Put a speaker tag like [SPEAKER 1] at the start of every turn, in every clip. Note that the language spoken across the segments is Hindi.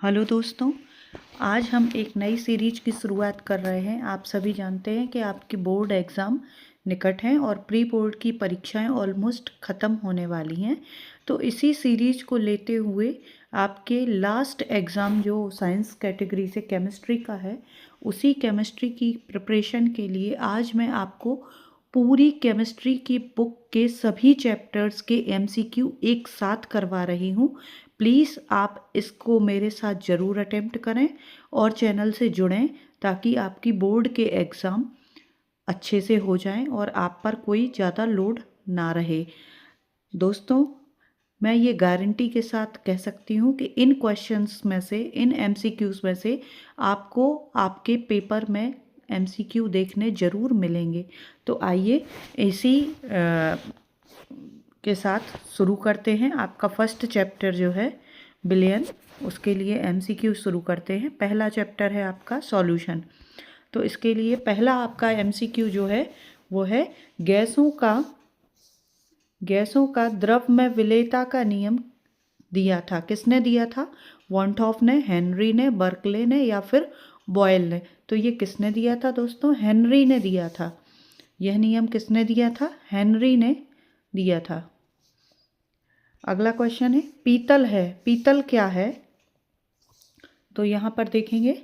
[SPEAKER 1] हेलो दोस्तों, आज हम एक नई सीरीज की शुरुआत कर रहे हैं। आप सभी जानते हैं कि आपकी बोर्ड एग्ज़ाम निकट हैं और प्री बोर्ड की परीक्षाएं ऑलमोस्ट ख़त्म होने वाली हैं। तो इसी सीरीज को लेते हुए आपके लास्ट एग्ज़ाम जो साइंस कैटेगरी से केमिस्ट्री का है, उसी केमिस्ट्री की प्रिपरेशन के लिए आज मैं आपको पूरी केमिस्ट्री की बुक के सभी चैप्टर्स के एमसीक्यू एक साथ करवा रही हूँ। प्लीज़ आप इसको मेरे साथ ज़रूर अटेम्प्ट करें और चैनल से जुड़ें ताकि आपकी बोर्ड के एग्ज़ाम अच्छे से हो जाएं और आप पर कोई ज़्यादा लोड ना रहे। दोस्तों, मैं ये गारंटी के साथ कह सकती हूँ कि इन क्वेश्चंस में से, इन एमसीक्यूज़ में से आपको आपके पेपर में एमसीक्यू देखने ज़रूर मिलेंगे। तो आइए इसी के साथ शुरू करते हैं। आपका फर्स्ट चैप्टर जो है बिलियन, उसके लिए एमसीक्यू शुरू करते हैं। पहला चैप्टर है आपका सॉल्यूशन। तो इसके लिए पहला आपका एमसीक्यू जो है वो है गैसों का द्रव में विलेयता का नियम दिया था। किसने दिया था? वॉन थॉप ने, हेनरी ने, बर्कले ने या फिर बॉयल ने। तो ये किसने दिया था दोस्तों? हेनरी ने दिया था। यह नियम किसने दिया था? हेनरी ने दिया था। अगला क्वेश्चन है पीतल है। पीतल क्या है? तो यहाँ पर देखेंगे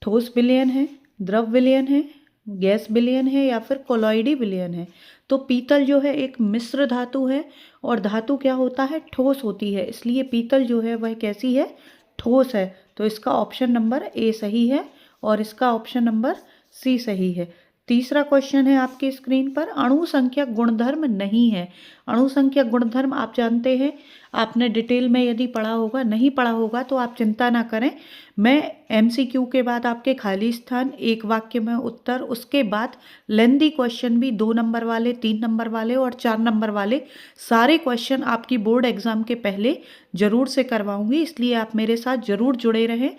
[SPEAKER 1] ठोस विलयन है, द्रव विलयन है, गैस विलयन है या फिर कोलॉइडी विलयन है। तो पीतल जो है एक मिश्र धातु है और धातु क्या होता है? ठोस होती है। इसलिए पीतल जो है वह कैसी है? ठोस है। तो इसका ऑप्शन नंबर ए सही है और इसका ऑप्शन नंबर सी सही है। तीसरा क्वेश्चन है आपके स्क्रीन पर अणु संख्या गुणधर्म नहीं है। अणु संख्या गुणधर्म आप जानते हैं, आपने डिटेल में यदि पढ़ा होगा, नहीं पढ़ा होगा तो आप चिंता ना करें। मैं एमसीक्यू के बाद आपके खाली स्थान, एक वाक्य में उत्तर, उसके बाद लेंदी क्वेश्चन भी 2 नंबर वाले, 3 नंबर वाले और 4 नंबर वाले सारे क्वेश्चन आपकी बोर्ड एग्जाम के पहले जरूर से करवाऊंगी, इसलिए आप मेरे साथ जरूर जुड़े रहें।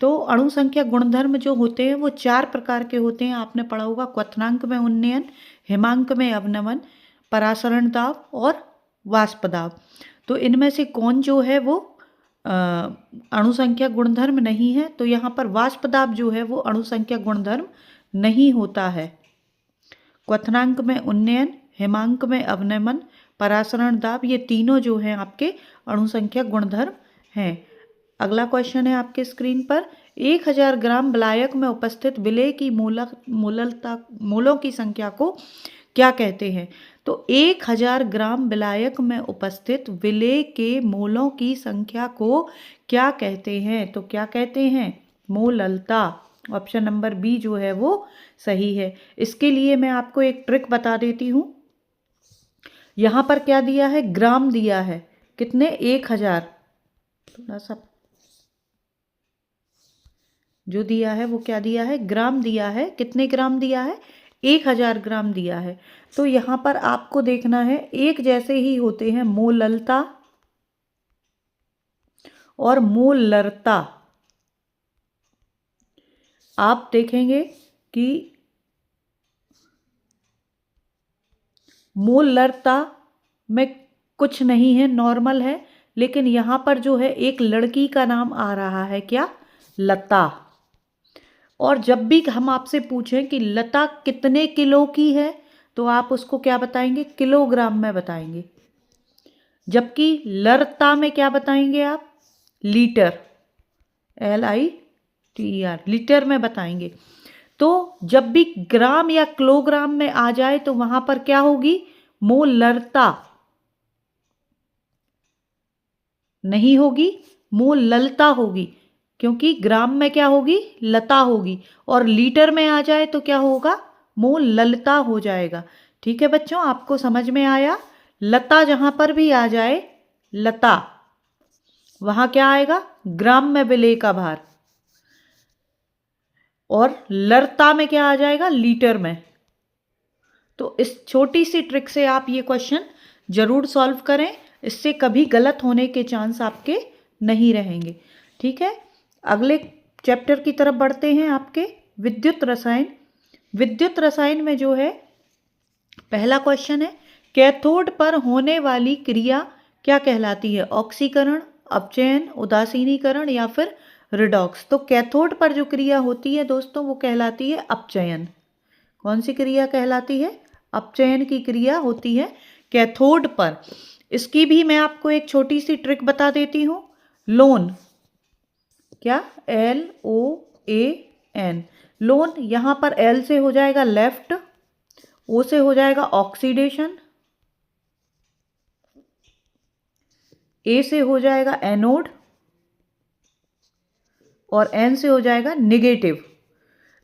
[SPEAKER 1] तो अणु संख्या गुणधर्म जो होते हैं वो 4 प्रकार के होते हैं। आपने पढ़ा होगा क्वथनांक में उन्नयन, हिमांक में अवनमन, परासरण दाब और वाष्प दाब। तो इनमें से कौन जो है वो अणु संख्या गुणधर्म नहीं है? तो यहाँ पर वाष्प दाब जो है वो अणु संख्या गुणधर्म नहीं होता है। क्वथनांक में उन्नयन, हिमांक में अवनमन, परासरण दाब, ये तीनों जो हैं आपके अणु संख्या गुणधर्म हैं। अगला क्वेश्चन है आपके स्क्रीन पर 1000 ग्राम विलायक में उपस्थित विलेय की मोलों की संख्या को क्या कहते हैं? तो 1000 ग्राम विलायक में उपस्थित विलेय के मोलों की संख्या को क्या कहते हैं? तो क्या कहते हैं? मोललता। ऑप्शन नंबर बी जो है वो सही है। इसके लिए मैं आपको एक ट्रिक बता देती हूँ। यहाँ पर क्या दिया है? ग्राम दिया है। कितने? 1000। थोड़ा सा जो दिया है वो क्या दिया है? ग्राम दिया है। कितने ग्राम दिया है? 1000 ग्राम दिया है। तो यहाँ पर आपको देखना है, एक जैसे ही होते हैं मोललता और मोलरता। आप देखेंगे कि मोलरता में कुछ नहीं है, नॉर्मल है, लेकिन यहाँ पर जो है एक लड़की का नाम आ रहा है। क्या? लता। और जब भी हम आपसे पूछें कि लता कितने किलो की है, तो आप उसको क्या बताएंगे? किलोग्राम में बताएंगे। जबकि लरता में क्या बताएंगे आप? लीटर, LITER, लीटर में बताएंगे। तो जब भी ग्राम या किलोग्राम में आ जाए तो वहां पर क्या होगी? मोलरता नहीं होगी, मोललता होगी, क्योंकि ग्राम में क्या होगी? लता होगी। और लीटर में आ जाए तो क्या होगा? मोललता हो जाएगा। ठीक है बच्चों, आपको समझ में आया? लता जहां पर भी आ जाए, लता, वहां क्या आएगा? ग्राम में विलेय का भार। और लरता में क्या आ जाएगा? लीटर में। तो इस छोटी सी ट्रिक से आप ये क्वेश्चन जरूर सॉल्व करें, इससे कभी गलत होने के चांस आपके नहीं रहेंगे। ठीक है, अगले चैप्टर की तरफ बढ़ते हैं। आपके विद्युत रसायन। विद्युत रसायन में जो है पहला क्वेश्चन है कैथोड पर होने वाली क्रिया क्या कहलाती है? ऑक्सीकरण, अपचयन, उदासीनीकरण या फिर रिडॉक्स। तो कैथोड पर जो क्रिया होती है दोस्तों वो कहलाती है अपचयन। कौन सी क्रिया कहलाती है? अपचयन की क्रिया होती है कैथोड पर। इसकी भी मैं आपको एक छोटी सी ट्रिक बता देती हूँ। लोन, क्या? LOAN, loan. यहाँ पर L से हो जाएगा लेफ्ट, O से हो जाएगा ऑक्सीडेशन, A से हो जाएगा एनोड और N से हो जाएगा निगेटिव।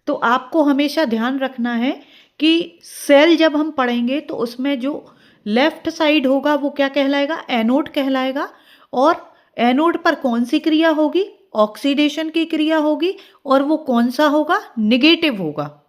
[SPEAKER 1] तो आपको हमेशा ध्यान रखना है कि सेल जब हम पढ़ेंगे तो उसमें जो लेफ्ट साइड होगा वो क्या कहलाएगा? एनोड कहलाएगा। और एनोड पर कौन सी क्रिया होगी? ऑक्सीडेशन की क्रिया होगी। और वो कौन सा होगा? निगेटिव होगा।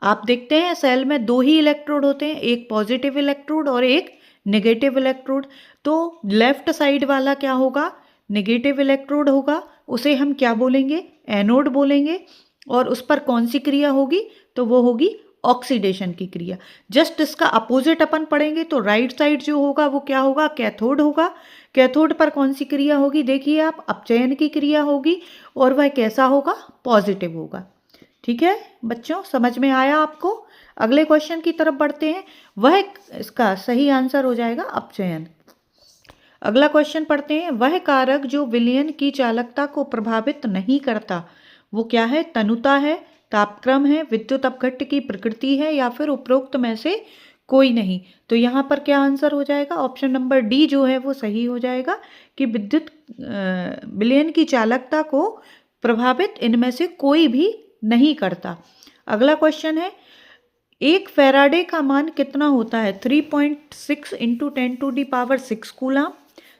[SPEAKER 1] आप देखते हैं सेल में दो ही इलेक्ट्रोड होते हैं, एक पॉजिटिव इलेक्ट्रोड और एक नेगेटिव इलेक्ट्रोड। तो लेफ्ट साइड वाला क्या होगा? नेगेटिव इलेक्ट्रोड होगा, उसे हम क्या बोलेंगे? एनोड बोलेंगे। और उस पर कौन सी क्रिया होगी? तो वो होगी ऑक्सीडेशन की क्रिया। जस्ट इसका अपोजिट अपन पढ़ेंगे तो राइट साइड जो होगा वो क्या होगा? कैथोड होगा। कैथोड पर कौन सी क्रिया होगी? देखिए आप, अपचयन की क्रिया होगी और वह कैसा होगा? पॉजिटिव होगा। ठीक है बच्चों, समझ में आया आपको? अगले क्वेश्चन की तरफ बढ़ते हैं। वह, इसका सही आंसर हो जाएगा अपचयन। अगला क्वेश्चन पढ़ते हैं। वह कारक जो विलयन की चालकता को प्रभावित नहीं करता वो क्या है? तनुता है, तापक्रम है, विद्युत अपघट्ट की प्रकृति है या फिर उपरोक्त में से कोई नहीं। तो यहाँ पर क्या आंसर हो जाएगा? ऑप्शन नंबर डी जो है वो सही हो जाएगा कि विद्युत विलयन की चालकता को प्रभावित इनमें से कोई भी नहीं करता। अगला क्वेश्चन है, एक फैराडे का मान कितना होता है? 3.6 into 10⁻6 coulomb,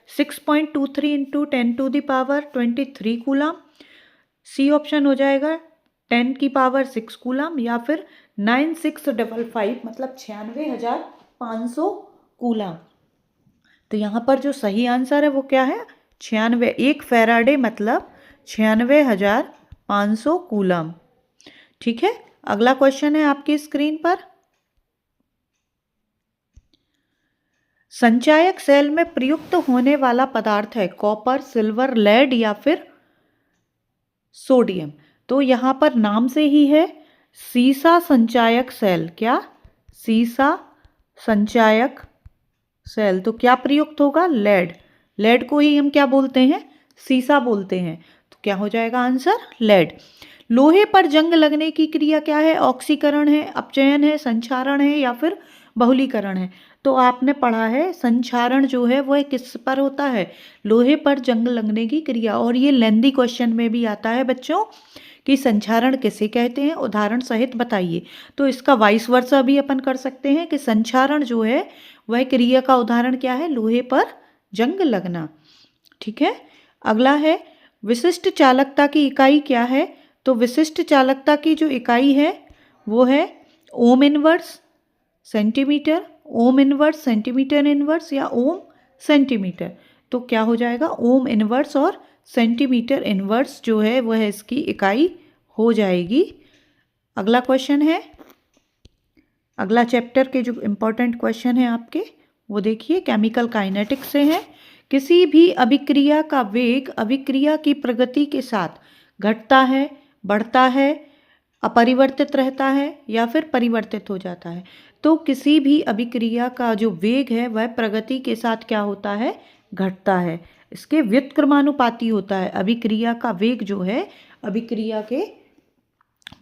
[SPEAKER 1] 6.23 into 10⁻23 coulomb, C option हो जाएगा 10⁻6 कूलाम या फिर 9655 मतलब 96,500 कूलाम। तो यहाँ पर जो सही आंसर है वो क्या है? 96। एक फैराडे मतलब 96,500 कूलाम। ठीक है, अगला क्वेश्चन है आपकी स्क्रीन पर। संचायक सेल में प्रयुक्त होने वाला पदार्थ है कॉपर, सिल्वर, लेड या फिर सोडियम। तो यहाँ पर नाम से ही है सीसा संचायक सेल। क्या? सीसा संचायक सेल। तो क्या प्रयुक्त होगा? लेड। लेड को ही हम क्या बोलते हैं? सीसा बोलते हैं। तो क्या हो जाएगा आंसर? लेड। लोहे पर जंग लगने की क्रिया क्या है? ऑक्सीकरण है, अपचयन है, संक्षारण है या फिर बहुलीकरण है। तो आपने पढ़ा है संक्षारण जो है वह किस पर होता है? लोहे पर जंग लगने की क्रिया। और ये लेंदी क्वेश्चन में भी आता है बच्चों कि संक्षारण किसे कहते हैं, उदाहरण सहित बताइए। तो इसका वाइस वर्सा भी अपन कर सकते हैं कि संक्षारण जो है वह क्रिया का उदाहरण क्या है? लोहे पर जंग लगना। ठीक है, अगला है विशिष्ट चालकता की इकाई क्या है? तो विशिष्ट चालकता की जो इकाई है वो है ohm inverse centimetre, ohm inverse centimetre inverse या ओम सेंटीमीटर। तो क्या हो जाएगा? ओम इनवर्स और सेंटीमीटर इनवर्स जो है वह इसकी इकाई हो जाएगी। अगला क्वेश्चन है, अगला चैप्टर के जो इम्पोर्टेंट क्वेश्चन है आपके वो देखिए, केमिकल काइनेटिक्स से है। किसी भी अभिक्रिया का वेग अभिक्रिया की प्रगति के साथ घटता है, बढ़ता है, अपरिवर्तित रहता है या फिर परिवर्तित हो जाता है। तो किसी भी अभिक्रिया का जो वेग है वह प्रगति के साथ क्या होता है? घटता है। इसके व्युत्क्रमानुपाती होता है। अभिक्रिया का वेग जो है अभिक्रिया के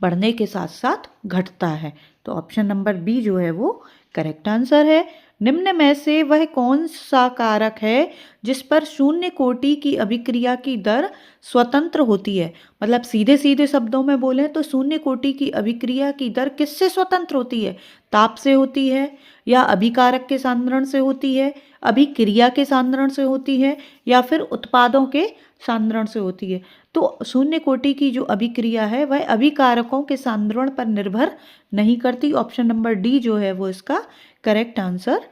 [SPEAKER 1] बढ़ने के साथ साथ घटता है। तो ऑप्शन नंबर बी जो है वो करेक्ट आंसर है। निम्न में से वह कौन सा कारक है जिस पर शून्य कोटि की अभिक्रिया की दर स्वतंत्र होती है? मतलब सीधे सीधे शब्दों में बोलें तो शून्य कोटि की अभिक्रिया की दर किससे स्वतंत्र होती है? ताप से होती है या अभिकारक के सांद्रण से होती है, अभिक्रिया के सांद्रण से होती है या फिर उत्पादों के सांद्रण से होती है? तो शून्य कोटि की जो अभिक्रिया है वह अभिकारकों के सांद्रण पर निर्भर नहीं करती। ऑप्शन नंबर डी जो है वो इसका करेक्ट आंसर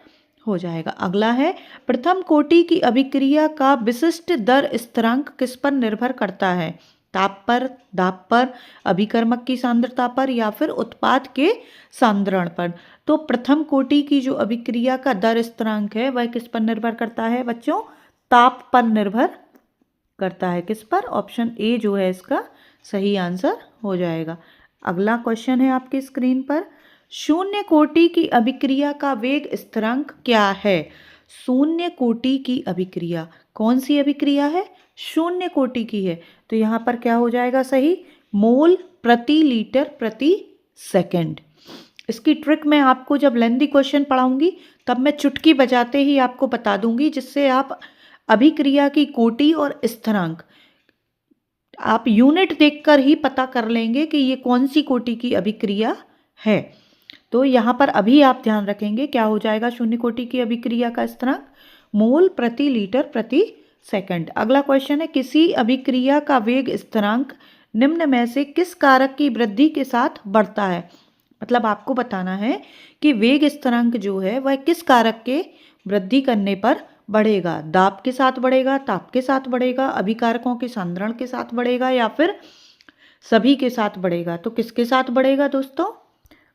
[SPEAKER 1] हो जाएगा। अगला है, प्रथम कोटि की अभिक्रिया का विशिष्ट दर स्थिरांक किस पर निर्भर करता है? ताप पर, दाब पर, अभिकर्मक की सांद्रता पर या फिर उत्पाद के सांद्रण पर? तो प्रथम कोटि की जो अभिक्रिया का दर स्थिरांक है वह किस पर निर्भर करता है बच्चों? ताप पर निर्भर करता है। किस पर? ऑप्शन ए जो है इसका सही आंसर हो जाएगा। अगला क्वेश्चन है आपकी स्क्रीन पर, शून्य कोटि की अभिक्रिया का वेग स्थिरांक क्या है? शून्य कोटि की अभिक्रिया, कौन सी अभिक्रिया है? शून्य कोटि की है, तो यहाँ पर क्या हो जाएगा सही? मोल प्रति लीटर प्रति सेकंड। इसकी ट्रिक मैं आपको जब लेंथी क्वेश्चन पढ़ाऊंगी तब मैं चुटकी बजाते ही आपको बता दूंगी, जिससे आप अभिक्रिया की कोटि और स्थिरांक आप यूनिट देखकर ही पता कर लेंगे कि ये कौन सी कोटि की अभिक्रिया है। तो यहाँ पर अभी आप ध्यान रखेंगे क्या हो जाएगा शून्य कोटि की अभिक्रिया का स्थिरांक? मोल प्रति लीटर प्रति सेकंड। अगला क्वेश्चन है, किसी अभिक्रिया का वेग स्थिरांक निम्न में से किस कारक की वृद्धि के साथ बढ़ता है? मतलब आपको बताना है कि वेग स्थिरांक जो है वह किस कारक के वृद्धि करने पर बढ़ेगा। दाब के साथ बढ़ेगा, ताप के साथ बढ़ेगा, अभिकारकों के सांद्रण के साथ बढ़ेगा, या फिर सभी के साथ बढ़ेगा। तो किसके साथ बढ़ेगा दोस्तों?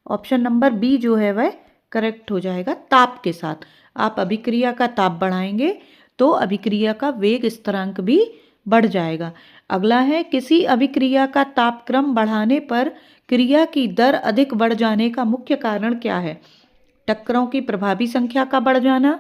[SPEAKER 1] ऑप्शन नंबर बी जो है वह करेक्ट हो जाएगा, ताप के साथ। आप अभिक्रिया का ताप बढ़ाएंगे तो अभिक्रिया का वेग स्थिरांक भी बढ़ जाएगा। अगला है, किसी अभिक्रिया का तापक्रम बढ़ाने पर क्रिया की दर अधिक बढ़ जाने का मुख्य कारण क्या है? टक्करों की प्रभावी संख्या का बढ़ जाना,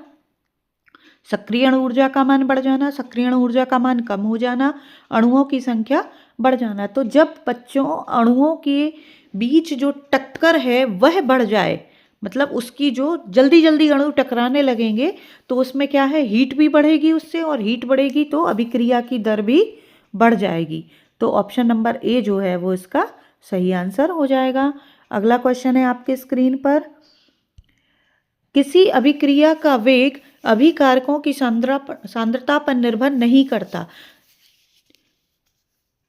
[SPEAKER 1] सक्रिय अणु ऊर्जा का मान बढ़ जाना, सक्रिय अणु ऊर्जा का मान कम हो जाना, अणुओं की संख्या बढ़ जाना। तो जब बच्चों अणुओं के बीच जो टक्कर है वह बढ़ जाए, मतलब उसकी जो जल्दी जल्दी अणु टकराने लगेंगे, तो उसमें क्या है, हीट भी बढ़ेगी उससे, और हीट बढ़ेगी तो अभिक्रिया की दर भी बढ़ जाएगी। तो ऑप्शन नंबर ए जो है वो इसका सही आंसर हो जाएगा। अगला क्वेश्चन है आपके स्क्रीन पर, किसी अभिक्रिया का वेग अभिकारकों की सांद्रता पर निर्भर नहीं करता।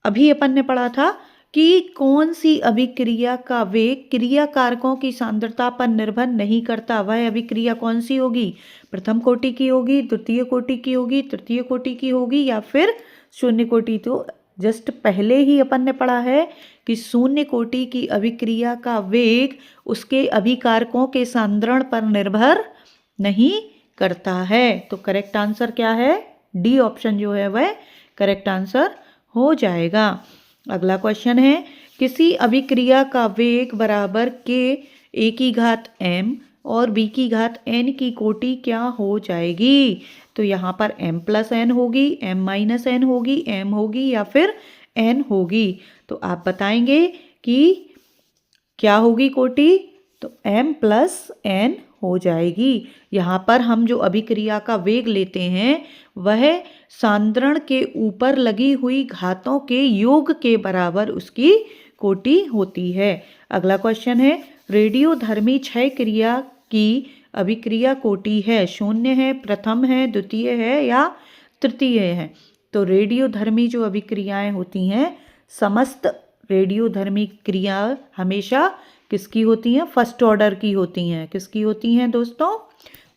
[SPEAKER 1] अभी अपन ने पढ़ा था कि कौन सी अभिक्रिया का वेग क्रियाकारकों की सांद्रता पर निर्भर नहीं करता। वह अभिक्रिया कौन सी होगी? प्रथम कोटि की होगी, द्वितीय कोटि की होगी, तृतीय कोटि की होगी, या फिर शून्य कोटि। तो जस्ट पहले ही अपन ने पढ़ा है कि शून्य कोटि की अभिक्रिया का वेग उसके अभिकारकों के सांद्रण पर निर्भर नहीं करता है। तो करेक्ट आंसर क्या है? डी ऑप्शन जो है वह करेक्ट आंसर हो जाएगा। अगला क्वेश्चन है, किसी अभिक्रिया का वेग बराबर के ए की घात m और b की घात n की कोटि क्या हो जाएगी? तो यहाँ पर m प्लस n होगी, m माइनस n होगी, m होगी, या फिर n होगी। तो आप बताएंगे कि क्या होगी कोटि? तो m प्लस n हो जाएगी। यहाँ पर हम जो अभिक्रिया का वेग लेते हैं वह सांद्रण के ऊपर लगी हुई घातों के योग के बराबर उसकी कोटि होती है। अगला क्वेश्चन है, रेडियोधर्मी क्षय क्रिया की अभिक्रिया कोटि है, शून्य है, प्रथम है, द्वितीय है, या तृतीय है? तो रेडियोधर्मी जो अभिक्रियाएं होती हैं, समस्त रेडियोधर्मी क्रिया हमेशा किसकी होती हैं? फर्स्ट ऑर्डर की होती हैं। किसकी होती हैं दोस्तों?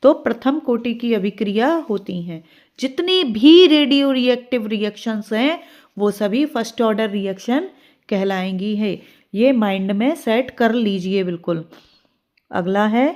[SPEAKER 1] तो प्रथम कोटि की अभिक्रिया होती हैं। जितनी भी रेडियो रिएक्टिव रिएक्शंस हैं वो सभी फर्स्ट ऑर्डर रिएक्शन कहलाएंगी है। ये माइंड में सेट कर लीजिए बिल्कुल। अगला है,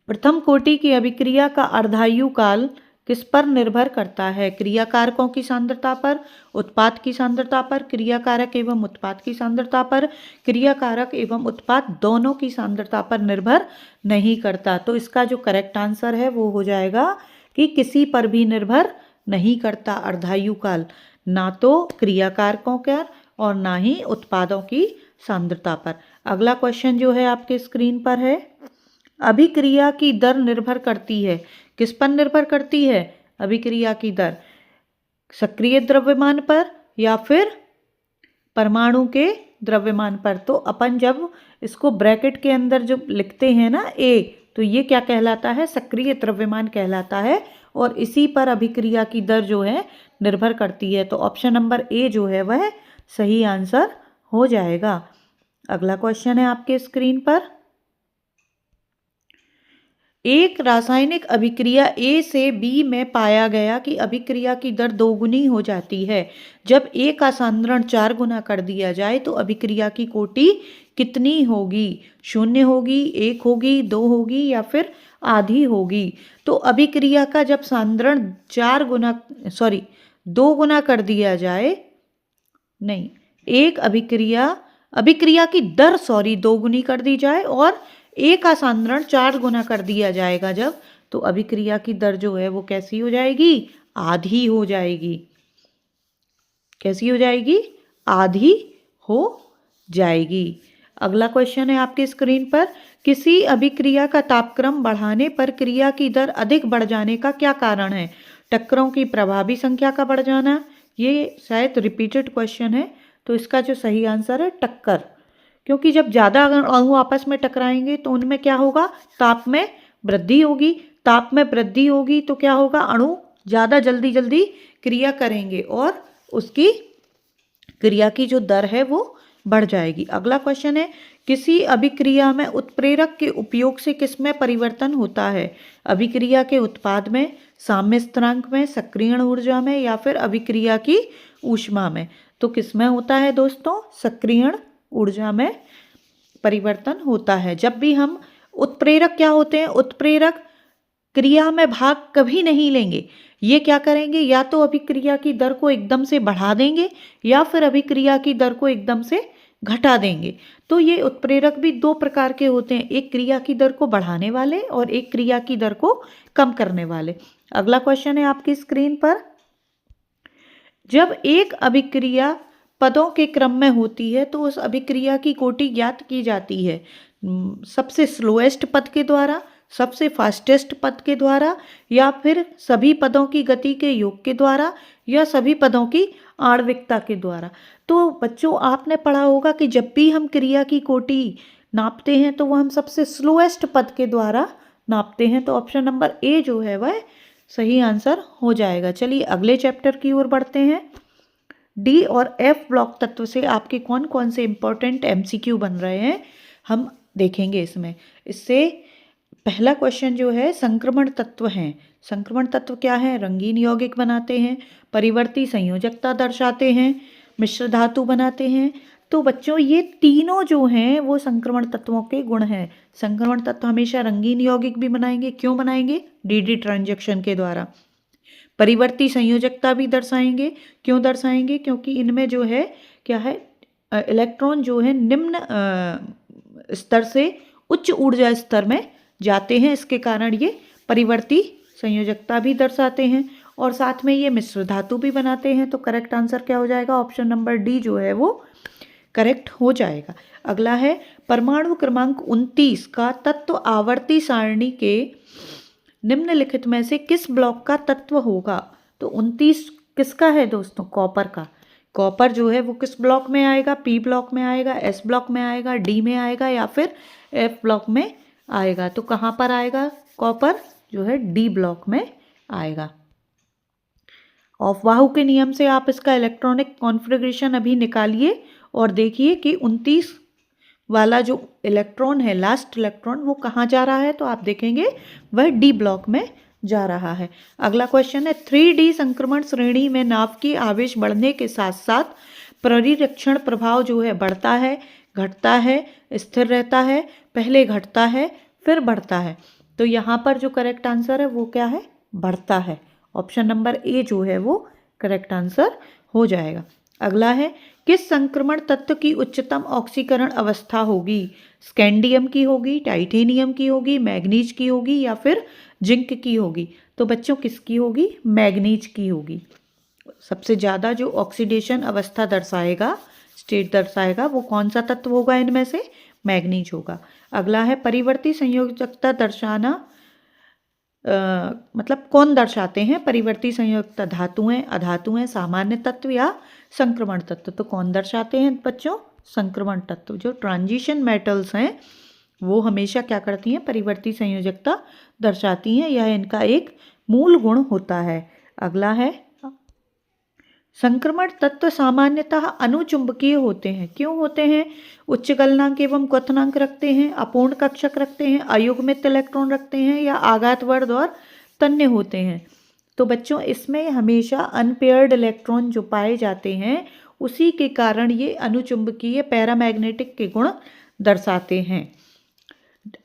[SPEAKER 1] प्रथम कोटि की अभिक्रिया का अर्धायु काल किस पर निर्भर करता है? क्रियाकारकों की सांद्रता पर, उत्पाद की सांद्रता पर, क्रियाकारक एवं उत्पाद की सांद्रता पर, क्रियाकारक एवं उत्पाद दोनों की सांद्रता पर निर्भर नहीं करता। तो इसका जो करेक्ट आंसर है वो हो जाएगा कि किसी पर भी निर्भर नहीं करता अर्धायु काल, ना तो क्रियाकारकों का और ना ही उत्पादों की सांद्रता पर। अगला क्वेश्चन जो है आपके स्क्रीन पर है, अभिक्रिया की दर निर्भर करती है, किस पर निर्भर करती है अभिक्रिया की दर? सक्रिय द्रव्यमान पर या फिर परमाणु के द्रव्यमान पर? तो अपन जब इसको ब्रैकेट के अंदर जो लिखते हैं ना ए, तो ये क्या कहलाता है? सक्रिय द्रव्यमान कहलाता है, और इसी पर अभिक्रिया की दर जो है निर्भर करती है। तो ऑप्शन नंबर ए जो है वह सही आंसर हो जाएगा। अगला क्वेश्चन है आपके स्क्रीन पर, एक रासायनिक अभिक्रिया ए से बी में पाया गया कि अभिक्रिया की दर 2 गुनी हो जाती है। जब ए का सांद्रण 4 गुना कर दिया जाए तो अभिक्रिया की कोटि कितनी होगी? 0 होगी, 1 होगी, 2 होगी या फिर आधी होगी? तो अभिक्रिया का जब सांद्रण 2 गुना कर दिया जाए, नहीं, एक अभिक्रिया की दर 2 गुनी कर दी जाए और ए का सांद्रण 4 गुना कर दिया जाएगा जब, तो अभिक्रिया की दर जो है वो कैसी हो जाएगी? आधी हो जाएगी। कैसी हो जाएगी? आधी हो जाएगी। अगला क्वेश्चन है आपके स्क्रीन पर, किसी अभिक्रिया का तापक्रम बढ़ाने पर क्रिया की दर अधिक बढ़ जाने का क्या कारण है? टक्करों की प्रभावी संख्या का बढ़ जाना, ये शायद रिपीटेड क्वेश्चन है, तो इसका जो सही आंसर है टक्कर, क्योंकि जब ज़्यादा अणु आपस में टकराएंगे तो उनमें क्या होगा? ताप में वृद्धि होगी। ताप में वृद्धि होगी तो क्या होगा? अणु ज़्यादा जल्दी क्रिया करेंगे और उसकी क्रिया की जो दर है वो बढ़ जाएगी। अगला क्वेश्चन है, किसी अभिक्रिया में उत्प्रेरक के उपयोग से किसमें परिवर्तन होता है? अभिक्रिया के उत्पाद में, साम्य स्थिरांक में, सक्रियण ऊर्जा में या फिर अभिक्रिया की ऊष्मा में? तो किसमें होता है दोस्तों? सक्रियण ऊर्जा में परिवर्तन होता है। जब भी हम उत्प्रेरक क्या होते हैं? उत्प्रेरक क्रिया में भाग कभी नहीं लेंगे। ये क्या करेंगे? या तो अभिक्रिया की दर को एकदम से बढ़ा देंगे या फिर अभिक्रिया की दर को एकदम से घटा देंगे। तो ये उत्प्रेरक भी 2 प्रकार के होते हैं, एक क्रिया की दर को बढ़ाने वाले और एक क्रिया की दर को कम करने वाले। अगला क्वेश्चन है आपकी स्क्रीन पर, जब एक अभिक्रिया पदों के क्रम में होती है तो उस अभिक्रिया की कोटि ज्ञात की जाती है सबसे स्लोएस्ट पद के द्वारा, सबसे फास्टेस्ट पद के द्वारा या फिर सभी पदों की गति के योग के द्वारा या सभी पदों की आणविकता के द्वारा। तो बच्चों आपने पढ़ा होगा कि जब भी हम क्रिया की कोटि नापते हैं तो वह हम सबसे स्लोएस्ट पद के द्वारा नापते हैं। तो ऑप्शन नंबर ए जो है वह सही आंसर हो जाएगा। चलिए अगले चैप्टर की ओर बढ़ते हैं। डी और एफ ब्लॉक तत्व से आपके कौन कौन से इंपॉर्टेंट एमसीक्यू बन रहे हैं हम देखेंगे इसमें। इससे पहला क्वेश्चन जो है, संक्रमण तत्व हैं। संक्रमण तत्व क्या है? रंगीन यौगिक बनाते हैं, परिवर्ती संयोजकता दर्शाते हैं, मिश्र धातु बनाते हैं। तो बच्चों ये तीनों जो हैं वो संक्रमण तत्वों के गुण हैं। संक्रमण तत्व हमेशा रंगीन यौगिक भी बनाएंगे। क्यों बनाएंगे? डी ट्रांजैक्शन के द्वारा। परिवर्ती संयोजकता भी दर्शाएंगे। क्यों दर्शाएंगे? क्योंकि इनमें जो है क्या है, इलेक्ट्रॉन जो है निम्न स्तर से उच्च ऊर्जा स्तर में जाते हैं, इसके कारण ये परिवर्ती संयोजकता भी दर्शाते हैं और साथ में ये मिश्र धातु भी बनाते हैं। तो करेक्ट आंसर क्या हो जाएगा? ऑप्शन नंबर डी जो है वो करेक्ट हो जाएगा। अगला है, परमाणु क्रमांक 29 का तत्व आवर्ती सारणी के निम्नलिखित में से किस ब्लॉक का तत्व होगा? तो 29 किसका है दोस्तों? कॉपर का। कॉपर जो है वो किस ब्लॉक में आएगा? पी ब्लॉक में आएगा, एस ब्लॉक में आएगा, डी में आएगा या फिर एफ ब्लॉक में आएगा? तो कहाँ पर आएगा? कॉपर जो है डी ब्लॉक में आएगा। ऑफ-बाहु के नियम से आप इसका इलेक्ट्रॉनिक कॉन्फ़िगरेशन अभी निकालिए और देखिए कि 29 वाला जो इलेक्ट्रॉन है, लास्ट इलेक्ट्रॉन, वो कहाँ जा रहा है? तो आप देखेंगे वह डी ब्लॉक में जा रहा है। अगला क्वेश्चन है, 3D संक्रमण श्रेणी में नाव की आवेश बढ़ने के साथ साथ परिरक्षण प्रभाव जो है बढ़ता है, घटता है, स्थिर रहता है, पहले घटता है फिर बढ़ता है। तो यहाँ पर जो करेक्ट आंसर है वो क्या है? बढ़ता है। ऑप्शन नंबर ए जो है वो करेक्ट आंसर हो जाएगा। अगला है, किस संक्रमण तत्व की उच्चतम ऑक्सीकरण अवस्था होगी? स्कैंडियम की होगी, टाइटेनियम की होगी, मैग्नीज की होगी या फिर जिंक की होगी? तो बच्चों किसकी होगी? मैग्नीज की होगी। सबसे ज़्यादा जो ऑक्सीडेशन अवस्था दर्शाएगा, स्टेट दर्शाएगा, वो कौन सा तत्व होगा इनमें से? मैग्नीज होगा। अगला है, परिवर्ती संयोजकता दर्शाना मतलब कौन दर्शाते हैं? परिवर्ती संयोजकता धातुएं, अधातुएं, सामान्य तत्व या संक्रमण तत्व? तो कौन दर्शाते हैं बच्चों? संक्रमण तत्व। जो ट्रांजिशन मेटल्स हैं वो हमेशा क्या करती हैं? परिवर्ती संयोजकता दर्शाती हैं। यह इनका एक मूल गुण होता है। अगला है, संक्रमण तत्व सामान्यतः अनुचुंबकीय होते हैं। क्यों होते हैं? उच्च गलनांक एवं क्वथनांक रखते हैं, अपूर्ण कक्षक रखते हैं, अयुग्मित इलेक्ट्रॉन रखते हैं या आघातवर्ध और तन्य होते हैं। तो बच्चों इसमें हमेशा अनपेयर्ड इलेक्ट्रॉन जो पाए जाते हैं उसी के कारण ये अनुचुंबकीय पैरामैग्नेटिक के गुण दर्शाते हैं।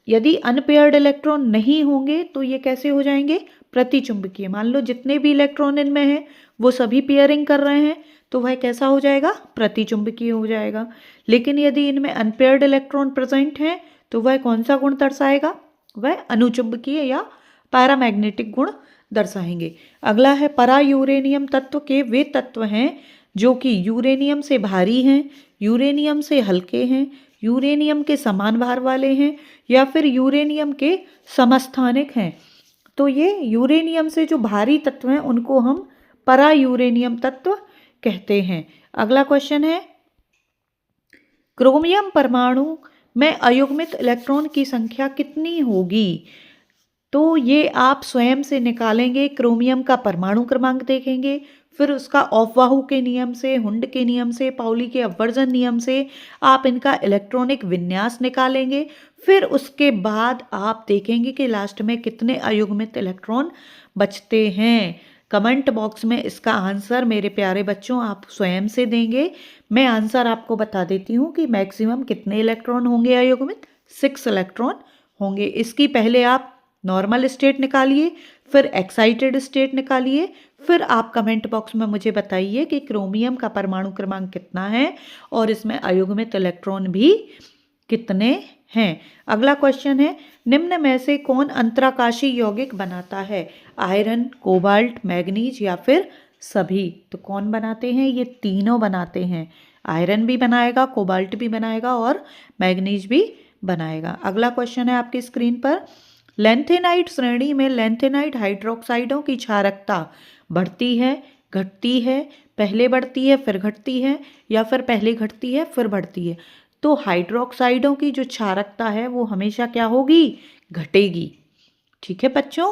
[SPEAKER 1] यदि अनपेयर्ड इलेक्ट्रॉन नहीं होंगे तो ये कैसे हो जाएंगे? प्रतिचुंबकीय। मान लो जितने भी इलेक्ट्रॉन इनमें हैं वो सभी पेयरिंग कर रहे हैं तो वह कैसा हो जाएगा? प्रतिचुंबकीय हो जाएगा। लेकिन यदि इनमें अनपेयर्ड इलेक्ट्रॉन प्रेजेंट हैं तो वह कौन सा गुण दर्शाएगा? वह अनुचुंबकीय या पैरामैग्नेटिक गुण दर्शाएंगे। अगला है परायूरेनियम तत्व के वे तत्व हैं जो कि यूरेनियम से भारी हैं, यूरेनियम से हल्के हैं, यूरेनियम के समान भार वाले हैं या फिर यूरेनियम के समस्थानिक हैं। तो ये यूरेनियम से जो भारी तत्व हैं उनको हम परायूरेनियम तत्व कहते हैं। अगला क्वेश्चन है क्रोमियम परमाणु में अयुग्मित इलेक्ट्रॉन की संख्या कितनी होगी? तो ये आप स्वयं से निकालेंगे। क्रोमियम का परमाणु क्रमांक देखेंगे, फिर उसका ऑफबाहु के नियम से, हुंड के नियम से, पाउली के अपवर्जन नियम से आप इनका इलेक्ट्रॉनिक विन्यास निकालेंगे। फिर उसके बाद आप देखेंगे कि लास्ट में कितने अयुग्मित इलेक्ट्रॉन बचते हैं। कमेंट बॉक्स में इसका आंसर मेरे प्यारे बच्चों आप स्वयं से देंगे। मैं आंसर आपको बता देती हूँ कि मैक्सिमम कितने इलेक्ट्रॉन होंगे अयुग्मित? 6 इलेक्ट्रॉन होंगे। इसकी पहले आप नॉर्मल स्टेट निकालिए, फिर एक्साइटेड स्टेट निकालिए, फिर आप कमेंट बॉक्स में मुझे बताइए कि क्रोमियम का परमाणु क्रमांक कितना है और इसमें अयुग्मित इलेक्ट्रॉन भी कितने हैं। अगला क्वेश्चन है निम्न में से कौन अंतराकाशीय यौगिक बनाता है? आयरन, कोबाल्ट, मैग्नीज या फिर सभी? तो कौन बनाते हैं? ये तीनों बनाते हैं। आयरन भी बनाएगा, कोबाल्ट भी बनाएगा और मैग्नीज भी बनाएगा। अगला क्वेश्चन है आपकी स्क्रीन पर लैंथेनाइट श्रेणी में लैंथेनाइट हाइड्रोक्साइडों की क्षारकता बढ़ती है, घटती है, पहले बढ़ती है फिर घटती है या फिर पहले घटती है फिर बढ़ती है? तो हाइड्रोक्साइडों की जो क्षारकता है वो हमेशा क्या होगी? घटेगी। ठीक है बच्चों,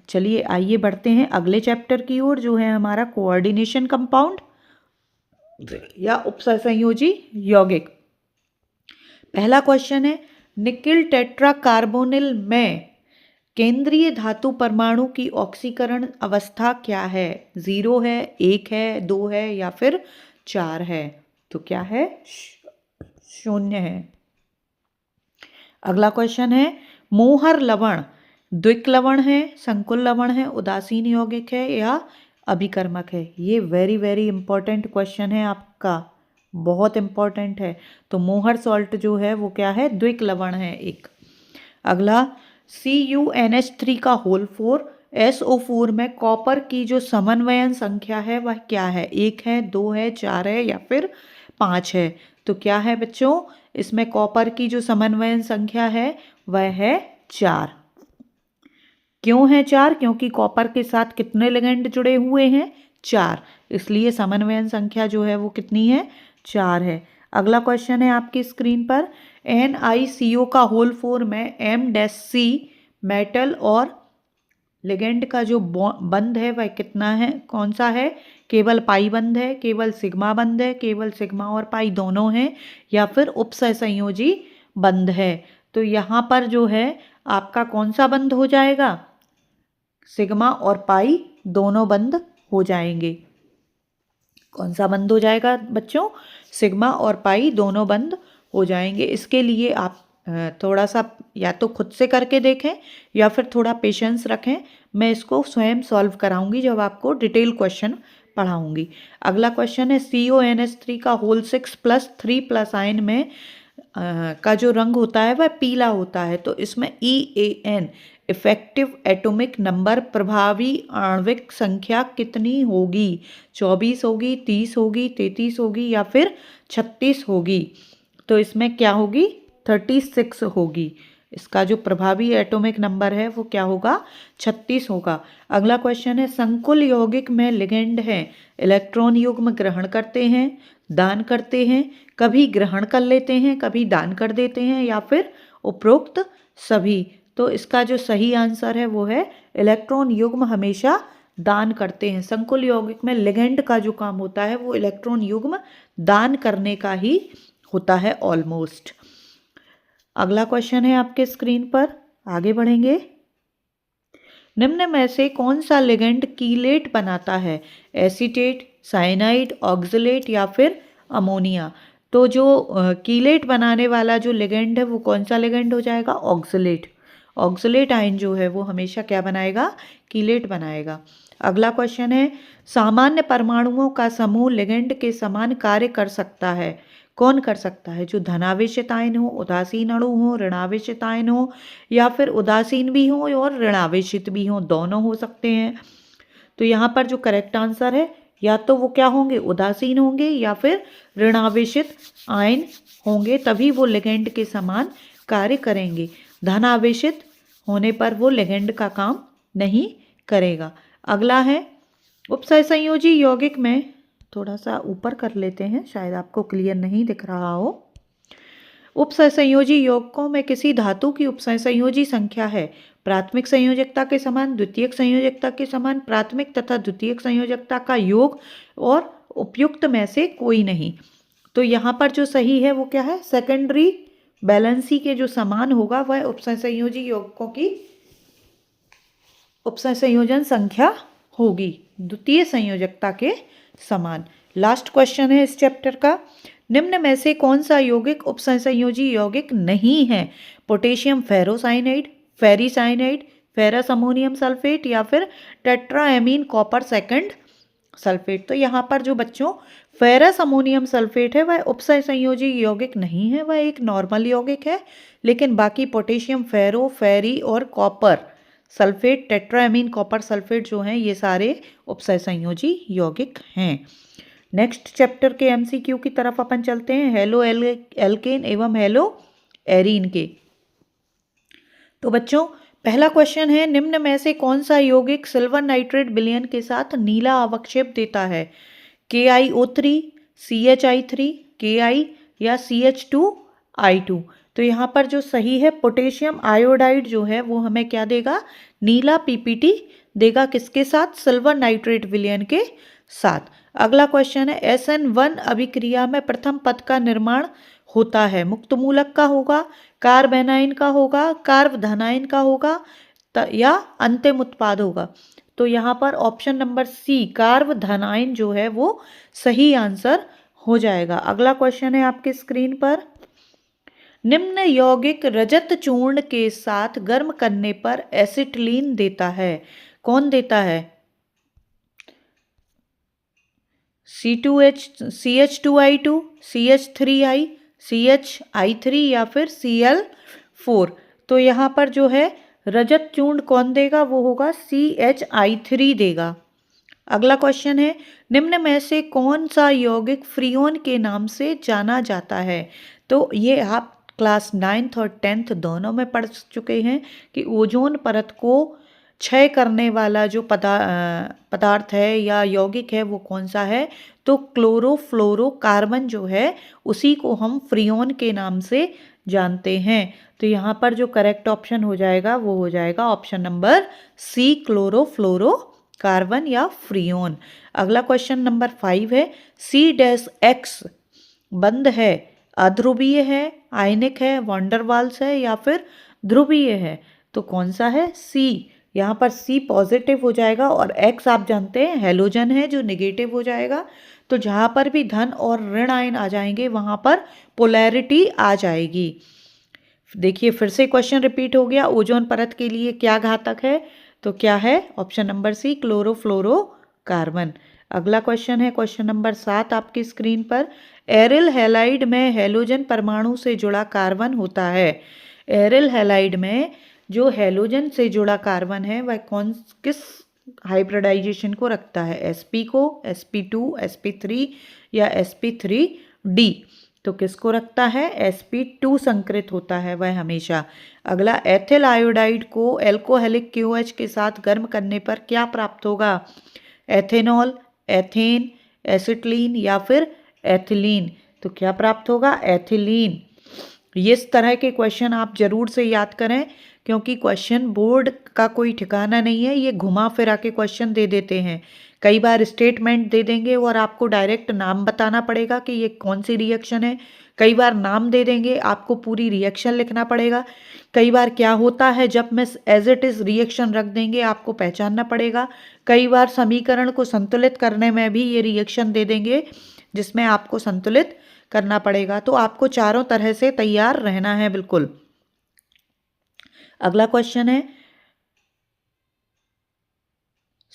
[SPEAKER 1] चलिए आइए बढ़ते हैं अगले चैप्टर की ओर जो है हमारा कोऑर्डिनेशन कंपाउंड या उपसंयोजी यौगिक। पहला क्वेश्चन है निकिल टेट्रा कार्बोनिल में केंद्रीय धातु परमाणु की ऑक्सीकरण अवस्था क्या है? 0 है, 1 है, 2 है या फिर 4 है? तो क्या है? 0 है। अगला क्वेश्चन है मोहर लवण द्विक लवण है, संकुल लवण है, उदासीन यौगिक है या अभिकर्मक है? ये वेरी वेरी इंपॉर्टेंट क्वेश्चन है आपका, बहुत इंपॉर्टेंट है। तो मोहर सॉल्ट जो है वो क्या है? द्विक लवण है एक। अगला CuNH3 का होल 4 SO4 में कॉपर की जो समन्वयन संख्या है वह क्या है? 1 है, 2 है, 4 है या फिर 5 है? तो क्या है बच्चों? इसमें कॉपर की जो समन्वयन संख्या है वह है 4। क्यों है 4? क्योंकि कॉपर के साथ कितने लिगेंड जुड़े हुए हैं? 4, इसलिए समन्वयन संख्या जो है वो कितनी है? 4 है। अगला क्वेश्चन है आपकी स्क्रीन पर NiCO का होल 4 में M-C मेटल और लिगेंड का जो बंध है वह कितना है? कौन सा है? केवल पाई बंध है, केवल सिग्मा बंध है, केवल सिग्मा और पाई दोनों हैं या फिर उपसंयोजी बंध है? तो यहाँ पर जो है आपका कौन सा बंध हो जाएगा? सिग्मा और पाई दोनों बंध हो जाएंगे। कौन सा बंद हो जाएगा बच्चों? सिग्मा और पाई दोनों बंद हो जाएंगे। इसके लिए आप थोड़ा सा या तो खुद से करके देखें या फिर थोड़ा पेशेंस रखें। मैं इसको स्वयं सॉल्व कराऊंगी जब आपको डिटेल क्वेश्चन पढ़ाऊंगी। अगला क्वेश्चन है CONH3 का होल 6+3+ आयन में का जो रंग होता है वह पीला होता है। तो इसमें EAN इफेक्टिव एटॉमिक नंबर प्रभावी आणविक संख्या कितनी होगी? 24 होगी, 30 होगी, 33 होगी या फिर 36 होगी? तो इसमें क्या होगी? 36 होगी। इसका जो प्रभावी एटॉमिक नंबर है वो क्या होगा? 36 होगा। अगला क्वेश्चन है संकुल यौगिक में लिगेंड है इलेक्ट्रॉन युग्म ग्रहण करते हैं, दान करते हैं, कभी ग्रहण कर लेते हैं, कभी दान कर देते हैं या फिर उपरोक्त सभी? तो इसका जो सही आंसर है वो है इलेक्ट्रॉन युग्म हमेशा दान करते हैं। संकुल यौगिक में लिगेंड का जो काम होता है वो इलेक्ट्रॉन युग्म दान करने का ही होता है ऑलमोस्ट। अगला क्वेश्चन है आपके स्क्रीन पर, आगे बढ़ेंगे। निम्न में से कौन सा लिगेंड कीलेट बनाता है? एसीटेट, साइनाइड, ऑक्सलेट या फिर अमोनिया? तो जो कीलेट बनाने वाला जो लिगेंड है वो कौन सा लिगेंड हो जाएगा? ऑक्सलेट। ऑक्सलेट आयन जो है वो हमेशा क्या बनाएगा? कीलेट बनाएगा। अगला क्वेश्चन है, सामान्य परमाणुओं का समूह लिगेंड के समान कार्य कर सकता है। कौन कर सकता है? जो धनावेशित आयन हो, उदासीन अणु हो, ऋणावेशित आयन हो, या फिर उदासीन भी हो और ऋणावेशित भी हो, दोनों हो सकते हैं। तो यहाँ पर जो करेक्ट आंसर है, या तो वो क्या होंगे? उदासीन होंगे या फिर ऋणावेशित आयन होंगे, तभी वो लिगेंड के समान कार्य करेंगे। धनावेशित होने पर वो लिगेंड का काम नहीं करेगा। अगला है, उपसहसंयोजी यौगिक में, थोड़ा सा ऊपर कर लेते हैं, शायद आपको क्लियर नहीं दिख रहा हो। उपसहसंयोजी यौगिकों में किसी धातु की उपसहसंयोजी संख्या है प्राथमिक संयोजकता के समान, द्वितीयक संयोजकता के समान, प्राथमिक तथा द्वितीयक संयोजकता का योग और उपयुक्त में से कोई नहीं। तो यहाँ पर जो सही है वो क्या है? सेकेंडरी बैलेंसी के जो समान होगा वह उपसहसंयोजी यौगिकों की उपसहसंयोजन संख्या होगी द्वितीय संयोजकता के समान। लास्ट क्वेश्चन है इस चैप्टर का, निम्न में से कौन सा यौगिक उपसहसंयोजी यौगिक नहीं है? Potassium ferrocyanide, ferricyanide, ferrous ammonium sulphate या फिर टेट्राएमीन कॉपर सेकंड सल्फेट। तो यहाँ पर जो बच्चों फेरस अमोनियम सल्फेट है वह उपसहसंयोजी यौगिक नहीं है, वह एक नॉर्मल यौगिक है। लेकिन बाकी पोटेशियम फेरो, फेरी और copper sulphate, tetraammine copper sulphate जो हैं ये सारे उपसहसंयोजी यौगिक हैं। नेक्स्ट चैप्टर के एमसीक्यू की तरफ अपन चलते हैं, हेलो एल्केन एवं हेलो एरीन के। तो बच्चों पहला क्वेश्चन है, निम्न में से कौन सा यौगिक सिल्वर नाइट्रेट विलयन के साथ नीला अवक्षेप देता है? KiO3, CHI3, Ki या CH2I2? तो यहाँ पर जो सही है, पोटेशियम आयोडाइड जो है वो हमें क्या देगा? नीला PPT देगा, किसके साथ? सिल्वर नाइट्रेट विलयन के साथ। अगला क्वेश्चन है, SN1 अभिक्रिया में प्रथम पद का निर्माण होता है, मुक्त मूलक का होगा, कार्बेनाइन का होगा, कार्बधनाइन का होगा या अंतिम उत्पाद होगा? तो यहाँ पर ऑप्शन नंबर सी कार्बधनाइन जो है वो सही आंसर हो जाएगा। अगला क्वेश्चन है आपके स्क्रीन पर, निम्न यौगिक रजत चूर्ण के साथ गर्म करने पर एसिटिलीन देता है, कौन देता है? CH2I2, CH3I, CHI3 या फिर Cl4? तो यहाँ पर जो है रजत चूर्ण कौन देगा? वो होगा CHI3 देगा। अगला क्वेश्चन है, निम्न में से कौन सा यौगिक फ्रियोन के नाम से जाना जाता है? तो ये आप क्लास 9th और 10th दोनों में पढ़ चुके हैं कि ओजोन परत को क्षय करने वाला जो पदार्थ है या यौगिक है वो कौन सा है? तो क्लोरोफ्लोरोकार्बन जो है उसी को हम फ्रियोन के नाम से जानते हैं। तो यहाँ पर जो करेक्ट ऑप्शन हो जाएगा वो हो जाएगा ऑप्शन नंबर सी, क्लोरोफ्लोरोकार्बन या फ्रियोन। अगला क्वेश्चन नंबर 5 है, C-X बंध है, अध्रुवीय है, आयनिक है, वॉन्डरवाल्स है या फिर ध्रुवीय है? तो कौन सा है? सी। यहाँ पर सी पॉजिटिव हो जाएगा और एक्स आप जानते हैं हेलोजन है जो नेगेटिव हो जाएगा। तो जहाँ पर भी धन और ऋण आयन आ जाएंगे वहाँ पर पोलैरिटी आ जाएगी। देखिए फिर से क्वेश्चन रिपीट हो गया, ओजोन परत के लिए क्या घातक है? तो क्या है? Option number C, chlorofluorocarbon. अगला क्वेश्चन है क्वेश्चन नंबर 7 आपकी स्क्रीन पर, एरिल हैलाइड में हैलोजन परमाणु से जुड़ा कार्बन होता है। एरिल हैलाइड में जो हैलोजन से जुड़ा कार्बन है वह किस हाइब्रिडाइजेशन को रखता है? sp को, sp2, sp3 या sp3d? तो किसको रखता है? sp2 संकृत होता है वह हमेशा। अगला, एथिल आयोडाइड को एल्कोहलिक QH के साथ गर्म करने पर क्या प्राप्त होगा? एथेनॉल, एथेन, एसिटिलीन या फिर एथिलीन? तो क्या प्राप्त होगा? एथिलीन। इस तरह के क्वेश्चन आप जरूर से याद करें क्योंकि क्वेश्चन बोर्ड का कोई ठिकाना नहीं है, ये घुमा फिरा के क्वेश्चन दे देते हैं। कई बार स्टेटमेंट दे देंगे और आपको डायरेक्ट नाम बताना पड़ेगा कि ये कौन सी रिएक्शन है। कई बार नाम दे देंगे, आपको पूरी रिएक्शन लिखना पड़ेगा। कई बार क्या होता है, जब मैं एज इट इज़ रिएक्शन रख देंगे, आपको पहचानना पड़ेगा। कई बार समीकरण को संतुलित करने में भी ये रिएक्शन दे देंगे, जिसमें आपको संतुलित करना पड़ेगा। तो आपको चारों तरह से तैयार रहना है बिल्कुल। अगला क्वेश्चन है,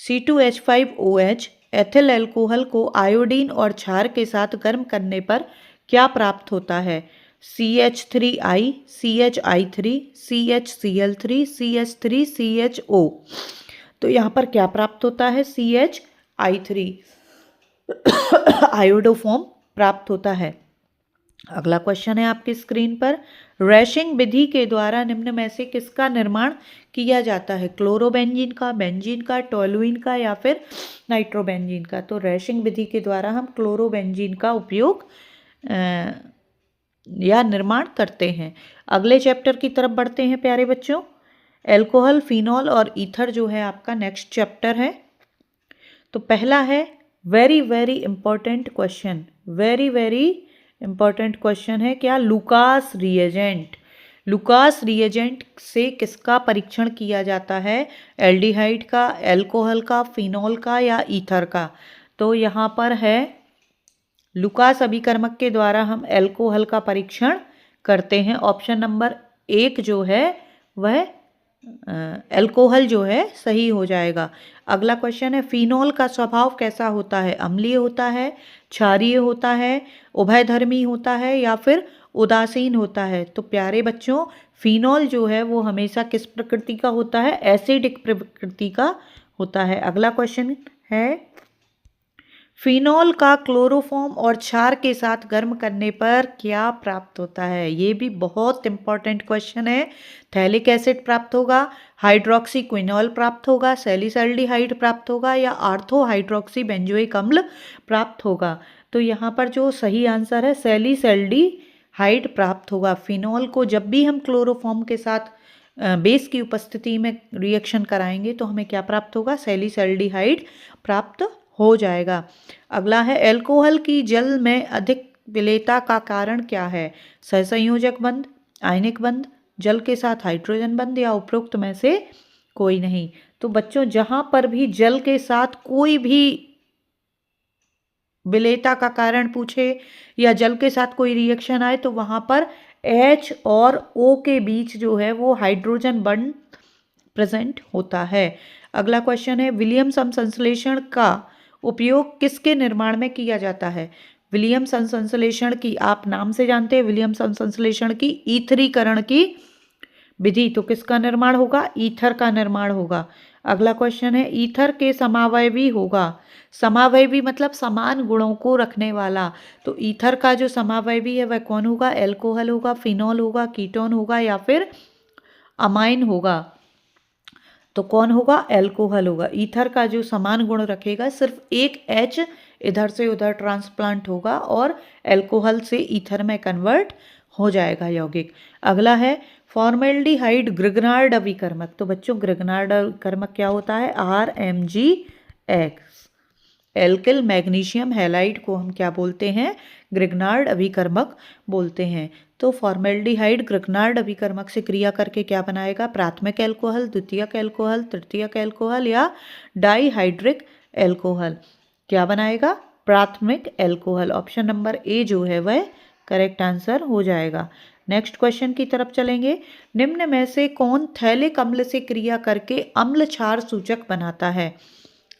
[SPEAKER 1] C2H5OH एथिल अल्कोहल को आयोडीन और क्षार के साथ गर्म करने पर क्या प्राप्त होता है? CH3I, CHI3, CHCl3, CH3CHO। तो यहाँ पर क्या प्राप्त होता है? CHI3 आयोडोफॉर्म प्राप्त होता है। अगला क्वेश्चन है आपकी स्क्रीन पर, रैशिंग विधि के द्वारा निम्न में से किसका निर्माण किया जाता है? क्लोरोबेंजीन का, बेंजीन का, टोलुइन का या फिर नाइट्रोबेंजीन का? तो रैशिंग विधि के द्वारा हम क्लोरोबेंजीन का उपयोग या निर्माण करते हैं। अगले चैप्टर की तरफ बढ़ते हैं प्यारे बच्चों। एल्कोहल, फिनॉल और ईथर जो है आपका नेक्स्ट चैप्टर है। तो पहला है very very important question, very very important question है क्या? Lucas reagent. लुकास रिएजेंट से किसका परीक्षण किया जाता है? एल्डिहाइड का, एल्कोहल का, फिनॉल का या ईथर का? तो यहाँ पर है लुकास अभिकर्मक के द्वारा हम एल्कोहल का परीक्षण करते हैं। ऑप्शन नंबर 1 जो है वह एल्कोहल जो है सही हो जाएगा। अगला क्वेश्चन है, फिनॉल का स्वभाव कैसा होता है? अम्लीय होता है, क्षारीय होता है, उभयधर्मी होता है या फिर उदासीन होता है? तो प्यारे बच्चों, फिनॉल जो है वो हमेशा किस प्रकृति का होता है? एसिडिक प्रकृति का होता है। अगला क्वेश्चन है, फिनॉल का क्लोरोफॉर्म और क्षार के साथ गर्म करने पर क्या प्राप्त होता है? ये भी बहुत इंपॉर्टेंट क्वेश्चन है। थैलिक एसिड प्राप्त होगा, हाइड्रोक्सी क्विनॉल प्राप्त होगा, सैलिसल्डिहाइड प्राप्त होगा या आर्थो हाइड्रोक्सी बेंजोइक अम्ल प्राप्त होगा? तो यहाँ पर जो सही आंसर है सैलिसल्डिहाइड प्राप्त होगा। फिनॉल को जब भी हम क्लोरोफॉर्म के साथ बेस की उपस्थिति में रिएक्शन कराएंगे तो हमें क्या प्राप्त होगा? सैलिसल्डिहाइड प्राप्त हो जाएगा। अगला है, एल्कोहल की जल में अधिक विलेयता का कारण क्या है? सहसंयोजक बंध, आयनिक बंध, जल के साथ हाइड्रोजन बंध या उपरोक्त में से कोई नहीं? तो बच्चों, जहां पर भी जल के साथ कोई भी विलेयता का कारण पूछे या जल के साथ कोई रिएक्शन आए तो वहां पर H और O के बीच जो है वो हाइड्रोजन बंध प्रेजेंट होता है। अगला क्वेश्चन है, विलियमसन संश्लेषण का उपयोग किसके निर्माण में किया जाता है? विलियमसन संश्लेषण की आप नाम से जानते हैं, विलियमसन संश्लेषण की ईथरीकरण की विधि। तो किसका निर्माण होगा? ईथर का निर्माण होगा। अगला क्वेश्चन है, ईथर के समावयवी होगा। समावयवी मतलब समान गुणों को रखने वाला। तो ईथर का जो समावयवी है वह कौन होगा? एल्कोहल होगा, फिनॉल होगा, कीटोन होगा या फिर अमाइन होगा? तो कौन होगा? एल्कोहल होगा। ईथर का जो समान गुण रखेगा, सिर्फ एक H इधर से उधर ट्रांसप्लांट होगा और एल्कोहल से ईथर में कन्वर्ट हो जाएगा यौगिक। अगला है, फॉर्मेल्डिहाइड ग्रिग्नार्ड अभिकर्मक। तो बच्चों, ग्रिग्नार्ड अभिकर्मक क्या होता है? RMgX। एल्किल मैग्नीशियम हैलाइड को हम क्या बोलते हैं? ग्रिग्नार्ड अभिकर्मक बोलते हैं। तो फॉर्मेल्डिहाइड ग्रिग्नार्ड अभिकर्मक से क्रिया करके क्या बनाएगा? प्राथमिक एल्कोहल, द्वितीयक एल्कोहल, तृतीयक एल्कोहल या डाइहाइड्रिक एल्कोहल? क्या बनाएगा? प्राथमिक एल्कोहल। ऑप्शन नंबर A जो है वह करेक्ट आंसर हो जाएगा। नेक्स्ट क्वेश्चन की तरफ चलेंगे। निम्न में से कौन थैलिक अम्ल से क्रिया करके अम्ल क्षार सूचक बनाता है?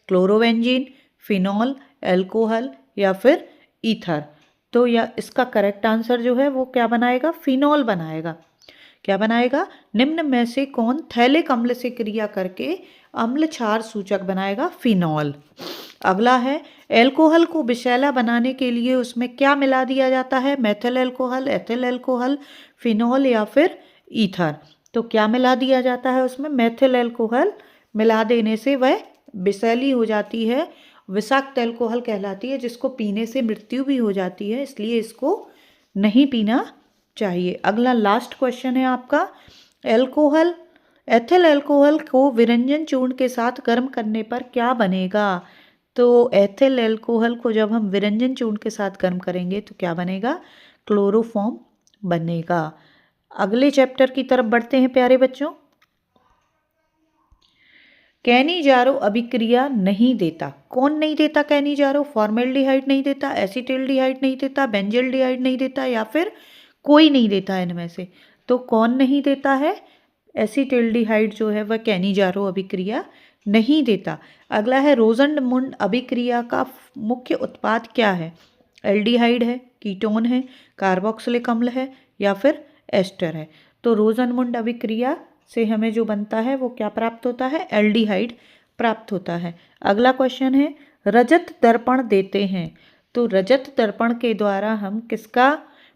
[SPEAKER 1] क्लोरोबेंजीन, फिनॉल, एल्कोहल या फिर ईथर? तो या इसका करेक्ट आंसर जो है वो क्या बनाएगा? फिनॉल बनाएगा। क्या बनाएगा? निम्न में से कौन थैलिक अम्ल से क्रिया करके अम्ल क्षार सूचक बनाएगा? फिनॉल। अगला है, एल्कोहल को विषैला बनाने के लिए उसमें क्या मिला दिया जाता है? Methyl alcohol, ethyl alcohol, phenol या फिर ईथर? तो क्या मिला दिया जाता है उसमें? मेथिल एल्कोहल मिला देने से वह विषैली हो जाती है, विषाक्त एल्कोहल कहलाती है, जिसको पीने से मृत्यु भी हो जाती है, इसलिए इसको नहीं पीना चाहिए। अगला लास्ट क्वेश्चन है आपका, एल्कोहल एथिल अल्कोहल को विरंजन चूर्ण के साथ गर्म करने पर क्या बनेगा? तो एथिल अल्कोहल को जब हम विरंजन चूर्ण के साथ गर्म करेंगे तो क्या बनेगा? क्लोरोफॉर्म बनेगा। अगले चैप्टर की तरफ बढ़ते हैं प्यारे बच्चों। कैनिजारो अभिक्रिया नहीं देता। कौन नहीं देता कैनिजारो? फॉर्मेल्डिहाइड नहीं देता, एसिटिल्डिहाइड नहीं देता, बेंजिल्डिहाइड नहीं देता, या फिर कोई नहीं देता इनमें से। तो कौन नहीं देता है? एसिटिल्डिहाइड जो है वह कैनिजारो अभिक्रिया नहीं देता। अगला है रोजनमुंड अभिक्रिया का मुख्य उत्पाद क्या है? एल्डिहाइड है, कीटोन है, कार्बोक्सिलिक अम्ल है, या फिर एस्टर है। तो रोजनमुंड अभिक्रिया से हमें जो बनता है वो क्या प्राप्त होता है? एल्डिहाइड प्राप्त होता है। अगला क्वेश्चन है रजत दर्पण देते हैं। तो रजत दर्पण के द्वारा हम किसका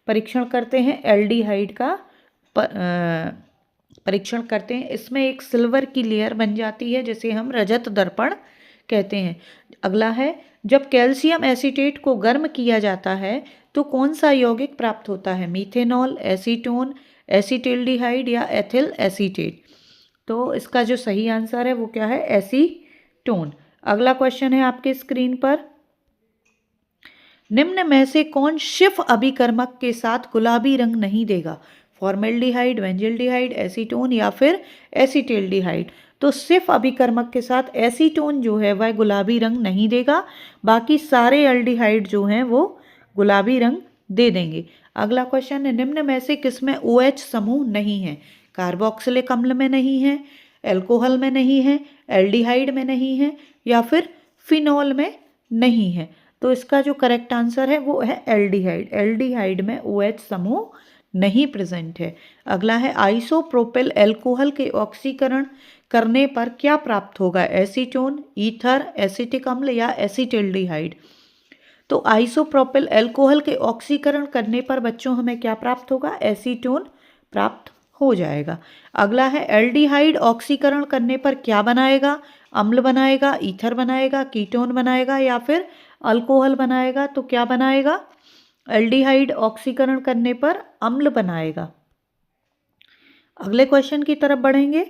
[SPEAKER 1] परीक्षण करते हैं? एल्डिहाइड का परीक्षण करते हैं। इसमें एक सिल्वर की लेयर बन जाती है जिसे हम रजत दर्पण कहते हैं। अगला है जब कैल्शियम एसीटेट को गर्म किया जाता है तो कौन सा यौगिक प्राप्त होता है? मीथेनॉल, एसीटोन, एसिटिल्डिहाइड या एथिल एसीटेट। तो इसका जो सही आंसर है वो क्या है? एसीटोन। अगला क्वेश्चन है आपके स्क्रीन पर, निम्न में से कौन शिफ अभिकर्मक के साथ गुलाबी रंग नहीं देगा? फॉर्मेल्डिहाइड, बेंजिल्डिहाइड, एसीटोन या फिर एसिटिल्डिहाइड। तो सिर्फ अभिकर्मक के साथ एसीटोन जो है वह गुलाबी रंग नहीं देगा, बाकी सारे एल्डिहाइड जो हैं वो गुलाबी रंग दे देंगे। अगला क्वेश्चन है निम्न में से किसमें OH समूह नहीं है? कार्बोक्सिलिक अम्ल में नहीं है, एल्कोहल में नहीं है, एल्डिहाइड में नहीं है, या फिर फिनॉल में नहीं है। तो इसका जो करेक्ट आंसर है वो है एल्डिहाइड। एल्डिहाइड में OH समूह नहीं प्रेजेंट है। अगला है आइसोप्रोपिल अल्कोहल के ऑक्सीकरण करने पर क्या प्राप्त होगा? एसीटोन, ईथर, एसिटिक अम्ल या एसिटिल्डिहाइड। तो आइसोप्रोपिल अल्कोहल के ऑक्सीकरण करने पर बच्चों हमें क्या प्राप्त होगा? एसीटोन प्राप्त हो जाएगा। अगला है एल्डिहाइड ऑक्सीकरण करने पर क्या बनाएगा? अम्ल बनाएगा, ईथर बनाएगा, कीटोन बनाएगा या फिर अल्कोहल बनाएगा। तो क्या बनाएगा? एल्डिहाइड ऑक्सीकरण करने पर अम्ल बनाएगा। अगले क्वेश्चन की तरफ बढ़ेंगे।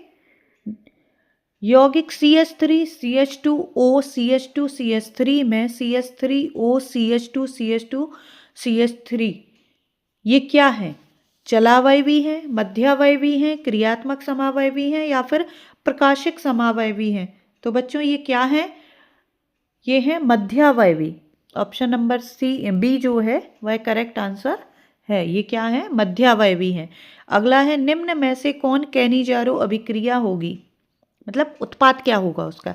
[SPEAKER 1] यौगिक CH3 CH2O CH2 CH3 में CH3O CH2 CH2 CH3 ये क्या है? चलावयवी है, मध्यावयवी है, क्रियात्मक समावयवी है या फिर प्रकाशिक समावयवी है। तो बच्चों ये क्या है? ये है मध्यावयवी। ऑप्शन नंबर B जो है वह करेक्ट आंसर है। ये क्या है? मध्यावयवी है। अगला है निम्न में से कौन कैनिजारो अभिक्रिया होगी? मतलब उत्पाद क्या होगा उसका?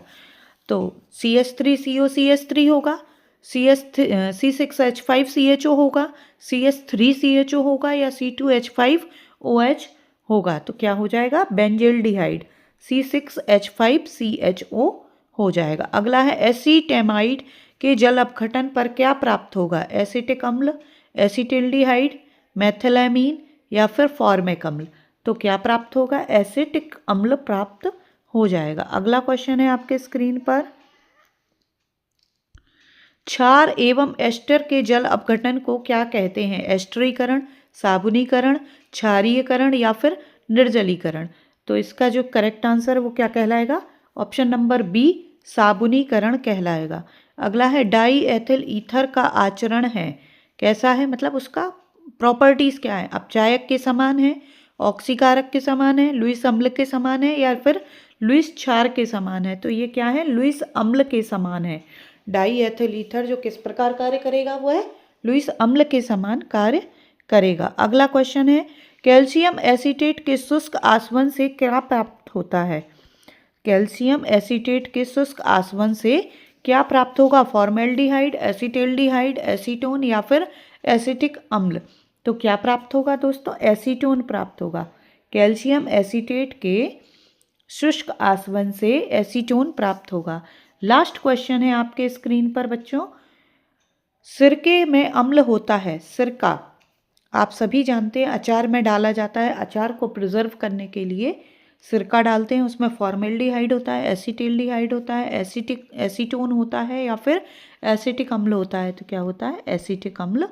[SPEAKER 1] तो CH3CO CH3 होगा, C6H5CHO होगा, CH3CHO होगा या C2H5OH होगा। तो क्या हो जाएगा? बेंजिल्डिहाइड C6H5CHO हो जाएगा। अगला है एसीटेमाइड के जल अपघटन पर क्या प्राप्त होगा? एसिटिक अम्ल, एसिटिल्डिहाइड, मेथिलामीन या फिर फॉर्मिक अम्ल। तो क्या प्राप्त होगा? एसिटिक अम्ल प्राप्त हो जाएगा। अगला क्वेश्चन है आपके स्क्रीन पर, क्षार एवं एस्टर के जल अपघटन को क्या कहते हैं? एस्टरीकरण, साबुनीकरण, क्षारीयकरण या फिर निर्जलीकरण। तो इसका जो करेक्ट आंसर है वो क्या कहलाएगा? ऑप्शन नंबर B साबुनीकरण कहलाएगा। अगला है डाई एथिल ईथर का आचरण है कैसा है? मतलब उसका प्रॉपर्टीज क्या है? अपचायक के समान है, ऑक्सीकारक के समान है, लुईस अम्ल के समान है या फिर लुईस क्षार के समान है। तो ये क्या है? लुईस अम्ल के समान है। डाई एथिल ईथर जो किस प्रकार कार्य करेगा? वो है लुईस अम्ल के समान कार्य करेगा। अगला क्वेश्चन है कैल्शियम एसीटेट के शुष्क आसवन से क्या प्राप्त होता है? कैल्शियम एसीटेट के शुष्क आसवन से क्या प्राप्त होगा? फॉर्मेल्डिहाइड, एसिटिल्डिहाइड, एसीटोन या फिर एसिटिक अम्ल। तो क्या प्राप्त होगा दोस्तों? एसीटोन प्राप्त होगा। कैल्शियम एसीटेट के शुष्क आसवन से एसीटोन प्राप्त होगा। लास्ट क्वेश्चन है आपके स्क्रीन पर बच्चों, सिरके में अम्ल होता है। सिरका आप सभी जानते हैं अचार में डाला जाता है। अचार को प्रिजर्व करने के लिए सिरका डालते हैं। उसमें फॉर्मेल्डिहाइड होता है, एसिटिल्डिहाइड होता है, एसीटोन होता है या फिर एसिटिक अम्ल होता है। तो क्या होता है? एसिटिक अम्ल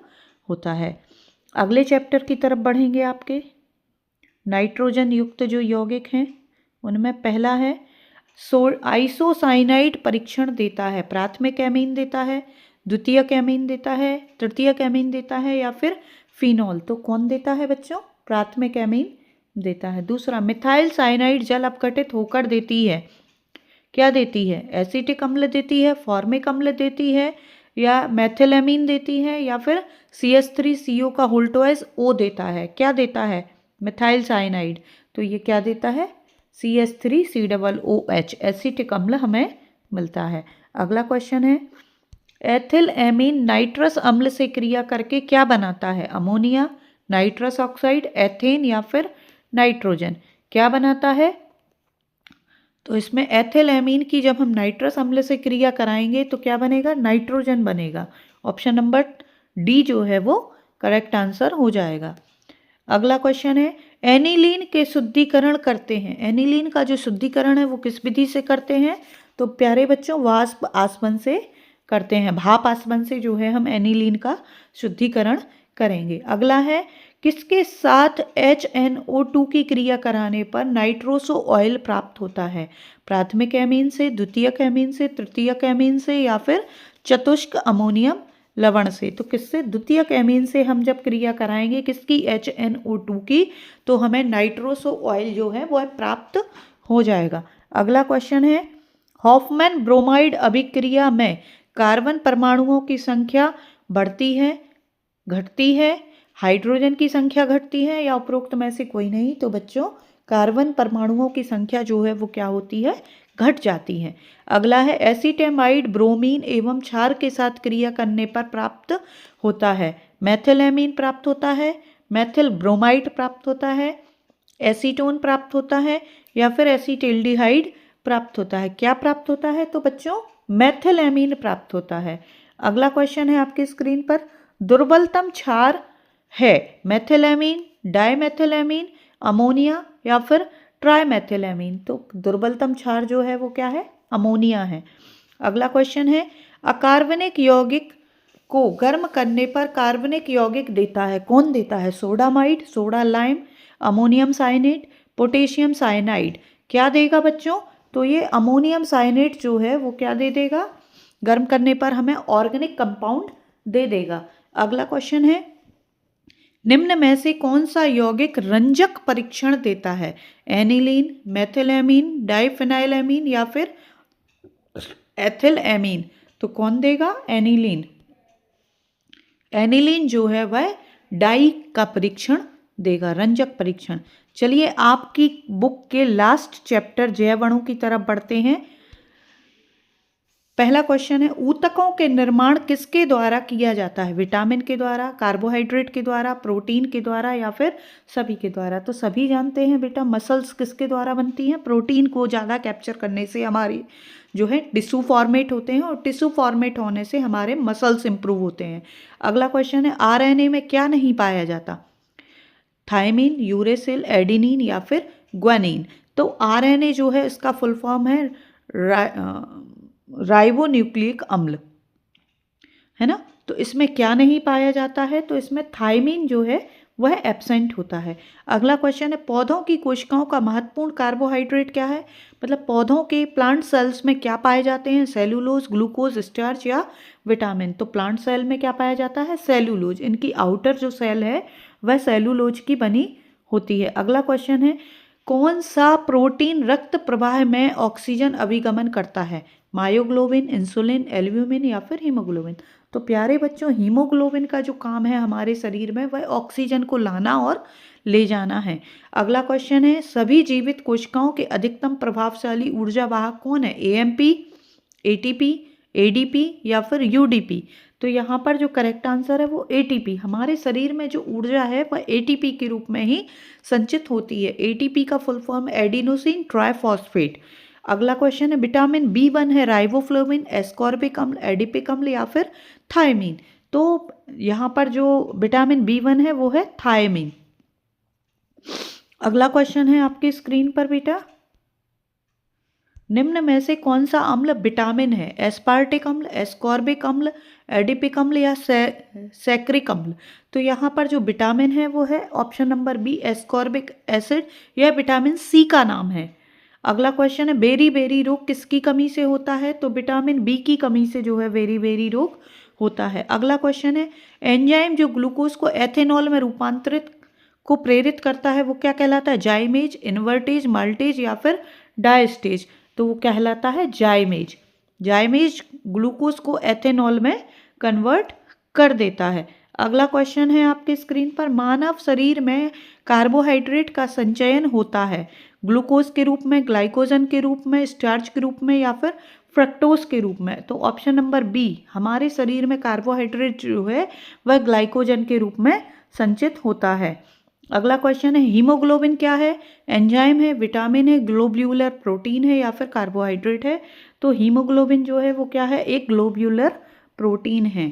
[SPEAKER 1] होता है। अगले चैप्टर की तरफ बढ़ेंगे आपके, नाइट्रोजन युक्त जो यौगिक हैं उनमें पहला है आइसोसाइनाइड परीक्षण देता है, प्राथमिक एमीन देता है, द्वितीयक एमीन देता है, तृतीयक एमीन देता है या फिर फिनॉल। तो कौन देता है बच्चों? प्राथमिक एमीन देता है। दूसरा, मिथाइल साइनाइड जल अपघटित होकर देती है, क्या देती है? एसिटिक अम्ल देती है, फॉर्मिक अम्ल देती है या मेथिलेमीन देती है या फिर CH3CO का होल्टोएस O देता है। क्या देता है? Methyl cyanide. तो ये क्या देता है? CH3COOH एसिटिक अम्ल हमें मिलता है। अगला क्वेश्चन है, एथिल एमीन नाइट्रस अम्ल से क्रिया करके क्या बनाता है? अमोनिया, नाइट्रस ऑक्साइड, एथेन या फिर नाइट्रोजन। क्या बनाता है? तो इसमें एथिल एमीन की जब हम नाइट्रस अम्ल से क्रिया कराएंगे तो क्या बनेगा? नाइट्रोजन बनेगा। ऑप्शन नंबर डी जो है वो करेक्ट आंसर हो जाएगा। अगला क्वेश्चन है, एनिलीन के शुद्धिकरण करते हैं। एनिलीन का जो शुद्धिकरण है वो किस विधि से करते हैं? तो प्यारे बच्चों, वाष्प आसवन से करते हैं। भाप आसवन से जो है हम एनिलीन का शुद्धिकरण करेंगे। अगला है, किसके साथ HNO2 की क्रिया कराने पर नाइट्रोसो ऑयल प्राप्त होता है? प्राथमिक एमीन से, द्वितीयक एमीन से, तृतीयक एमीन से या फिर चतुष्क अमोनियम लवण से। तो किससे? द्वितीयक एमीन से हम जब क्रिया कराएंगे किसकी? HNO2 की, तो हमें नाइट्रोसो ऑयल जो है वह प्राप्त हो जाएगा। अगला क्वेश्चन है, हॉफमैन ब्रोमाइड अभिक्रिया में कार्बन परमाणुओं की संख्या बढ़ती है, घटती है, हाइड्रोजन की संख्या घटती है या उपरोक्त में से कोई नहीं? तो बच्चों, कार्बन परमाणुओं की संख्या जो है वो क्या होती है? घट जाती है। अगला है, एसीटेमाइड ब्रोमीन एवं क्षार के साथ क्रिया करने पर प्राप्त होता है। मेथिलेमीन प्राप्त होता है, मेथिल ब्रोमाइड प्राप्त होता है, एसीटोन प्राप्त होता है या फिर एसीटिल्डिहाइड प्राप्त होता है। क्या प्राप्त होता है? तो बच्चों, मेथिलेमीन प्राप्त होता है। अगला क्वेश्चन है आपकी स्क्रीन पर, दुर्बलतम क्षार है मेथिलेमीन, डाइमेथिलेमीन, अमोनिया या फिर ट्राइमेथिलेमीन। तो दुर्बलतम क्षार जो है वो क्या है? अमोनिया है। अगला क्वेश्चन है, अकार्बनिक यौगिक को गर्म करने पर कार्बनिक यौगिक देता है। कौन देता है? Sodamide, soda lime, ammonium cyanate, potassium cyanide. क्या देगा बच्चों? तो ये अमोनियम साइनेट जो है वो क्या दे देगा? गर्म करने पर हमें ऑर्गेनिक कंपाउंड दे देगा। अगला क्वेश्चन है, निम्न में से कौन सा यौगिक रंजक परीक्षण देता है? एनिलीन, मेथिलेमीन, डाइफेनाइलेमीन या फिर एथिल एमीन। तो कौन देगा? एनिलीन। एनिलीन जो है वह डाई का परीक्षण देगा, रंजक परीक्षण। चलिए आपकी बुक के लास्ट चैप्टर जैवअणु की तरफ बढ़ते हैं। पहला क्वेश्चन है, ऊतकों के निर्माण किसके द्वारा किया जाता है? विटामिन के द्वारा, कार्बोहाइड्रेट के द्वारा, प्रोटीन के द्वारा या फिर सभी के द्वारा। तो सभी जानते हैं बेटा, मसल्स किसके द्वारा बनती हैं? प्रोटीन को ज़्यादा कैप्चर करने से हमारी जो है टिश्यू फॉर्मेट होते हैं और टिश्यू फॉर्मेट होने से हमारे मसल्स इंप्रूव होते हैं। अगला क्वेश्चन है, RNA में क्या नहीं पाया जाता? थायमिन, यूरेसिल, एडिनिन या फिर ग्वानिन। तो RNA जो है इसका फुल फॉर्म है राइबोन्यूक्लिक अम्ल, है ना। तो इसमें क्या नहीं पाया जाता है? तो इसमें थायमिन जो है वह एब्सेंट होता है। अगला क्वेश्चन है, पौधों की कोशिकाओं का महत्वपूर्ण कार्बोहाइड्रेट क्या है? मतलब पौधों के प्लांट सेल्स में क्या पाए जाते हैं? सेलुलोज, ग्लूकोज, स्टार्च या विटामिन। तो प्लांट सेल में क्या पाया जाता है? सेलुलोज। इनकी आउटर जो सेल है वह सेलुलोज की बनी होती है। अगला क्वेश्चन है, कौन सा प्रोटीन रक्त प्रवाह में ऑक्सीजन अभिगमन करता है? मायोग्लोबिन, इंसुलिन, एल्ब्यूमिन या फिर हीमोग्लोबिन। तो प्यारे बच्चों, हीमोग्लोबिन का जो काम है हमारे शरीर में वह ऑक्सीजन को लाना और ले जाना है। अगला क्वेश्चन है, सभी जीवित कोशिकाओं के अधिकतम प्रभावशाली ऊर्जा वाहक कौन है? AMP, ATP, ADP या फिर UDP। तो यहाँ पर जो करेक्ट आंसर है वो ATP। हमारे शरीर में जो ऊर्जा है वह ATP के रूप में ही संचित होती है। ATP का फुल फॉर्म एडिनोसिन ट्राइफॉस्फेट। अगला क्वेश्चन है, विटामिन B1 है राइबोफ्लोविन, एस्कॉर्बिक अम्ल, एडिपिक अम्ल या फिर थायमीन। तो यहाँ पर जो विटामिन B1 है वो है थायमीन। अगला क्वेश्चन है आपकी स्क्रीन पर बेटा, निम्न में से कौन सा अम्ल विटामिन है? एस्पार्टिक अम्ल, एस्कॉर्बिक अम्ल, एडिपिक अम्ल या सैक्रिक अम्ल। तो यहाँ पर जो विटामिन है वो है option number B, ascorbic acid. यह विटामिन C का नाम है। अगला क्वेश्चन है बेरी बेरी रोग किसकी कमी से होता है? तो विटामिन बी की कमी से जो है बेरी बेरी रोग होता है। अगला क्वेश्चन है एंजाइम जो ग्लूकोज को एथेनॉल में रूपांतरित को प्रेरित करता है वो क्या कहलाता है? जाइमेज, इन्वर्टेज, माल्टेज या फिर डायस्टेज? तो वो कहलाता है जाइमेज। जाइमेज ग्लूकोज को एथेनॉल में कन्वर्ट कर देता है। अगला क्वेश्चन है आपके स्क्रीन पर मानव शरीर में कार्बोहाइड्रेट का संचयन होता है ग्लूकोज के रूप में, ग्लाइकोजन के रूप में, स्टार्च के रूप में या फिर फ्रक्टोज के रूप में? तो ऑप्शन नंबर बी, हमारे शरीर में कार्बोहाइड्रेट जो है वह ग्लाइकोजन के रूप में संचित होता है। अगला क्वेश्चन है हीमोग्लोबिन क्या है? एंजाइम है, विटामिन है, ग्लोब्यूलर प्रोटीन है या फिर कार्बोहाइड्रेट है? तो हीमोग्लोबिन जो है वो क्या है? एक ग्लोब्यूलर प्रोटीन है।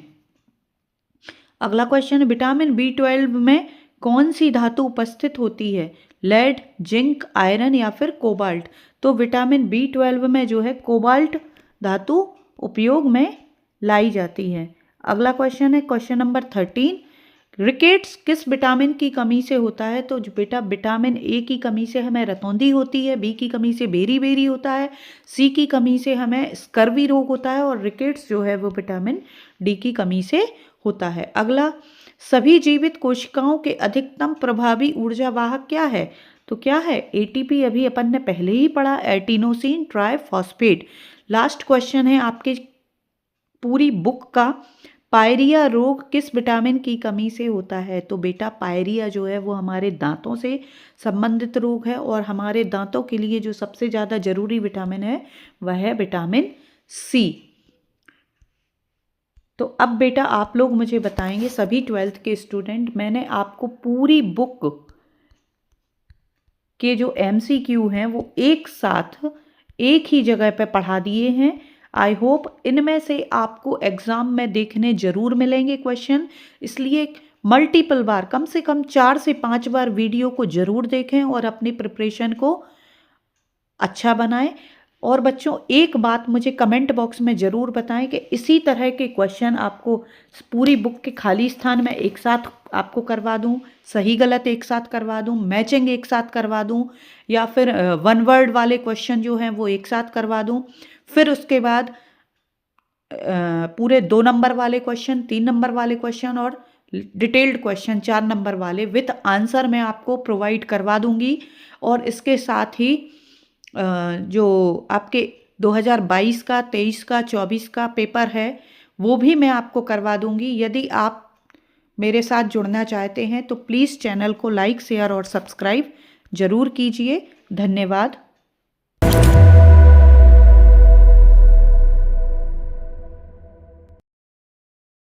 [SPEAKER 1] अगला क्वेश्चन है विटामिन B12 में कौन सी धातु उपस्थित होती है? लेड, जिंक, आयरन या फिर कोबाल्ट? तो विटामिन B12 में जो है कोबाल्ट धातु उपयोग में लाई जाती है। अगला क्वेश्चन है क्वेश्चन नंबर 13, रिकेट्स किस विटामिन की कमी से होता है? तो बेटा विटामिन ए की कमी से हमें रतौंधी होती है, बी की कमी से बेरी बेरी होता है, सी की कमी से हमें स्कर्वी रोग होता है और रिकेट्स जो है वो विटामिन डी की कमी से होता है। अगला सभी जीवित कोशिकाओं के अधिकतम प्रभावी ऊर्जा वाहक क्या है? तो क्या है? एटीपी, अभी अपन ने पहले ही पढ़ा, एटिनोसिन ट्राइफॉस्फेट। लास्ट क्वेश्चन है आपके पूरी बुक का, पायरिया रोग किस विटामिन की कमी से होता है? तो बेटा पायरिया जो है वो हमारे दांतों से संबंधित रोग है और हमारे दांतों के लिए जो सबसे ज़्यादा जरूरी विटामिन है वह है विटामिन सी। तो अब बेटा आप लोग मुझे बताएंगे, सभी 12th के स्टूडेंट, मैंने आपको पूरी बुक के जो MCQ हैं वो एक साथ एक ही जगह पे पढ़ा दिए हैं। आई होप इनमें से आपको एग्ज़ाम में देखने जरूर मिलेंगे क्वेश्चन, इसलिए मल्टीपल बार, कम से कम 4 से 5 बार वीडियो को जरूर देखें और अपनी प्रिपरेशन को अच्छा बनाएं। और बच्चों एक बात मुझे कमेंट बॉक्स में ज़रूर बताएं कि इसी तरह के क्वेश्चन आपको पूरी बुक के खाली स्थान में एक साथ आपको करवा दूं, सही गलत एक साथ करवा दूं, मैचिंग एक साथ करवा दूं या फिर वन वर्ड वाले क्वेश्चन जो हैं वो एक साथ करवा दूं, फिर उसके बाद पूरे 2 नंबर वाले क्वेश्चन, 3 नंबर वाले क्वेश्चन और डिटेल्ड क्वेश्चन 4 नंबर वाले विथ आंसर मैं आपको प्रोवाइड करवा दूंगी। और इसके साथ ही जो आपके 2022 का, 23 का, 24 का पेपर है वो भी मैं आपको करवा दूंगी। यदि आप मेरे साथ जुड़ना चाहते हैं तो प्लीज़ चैनल को लाइक, शेयर और सब्सक्राइब जरूर कीजिए। धन्यवाद।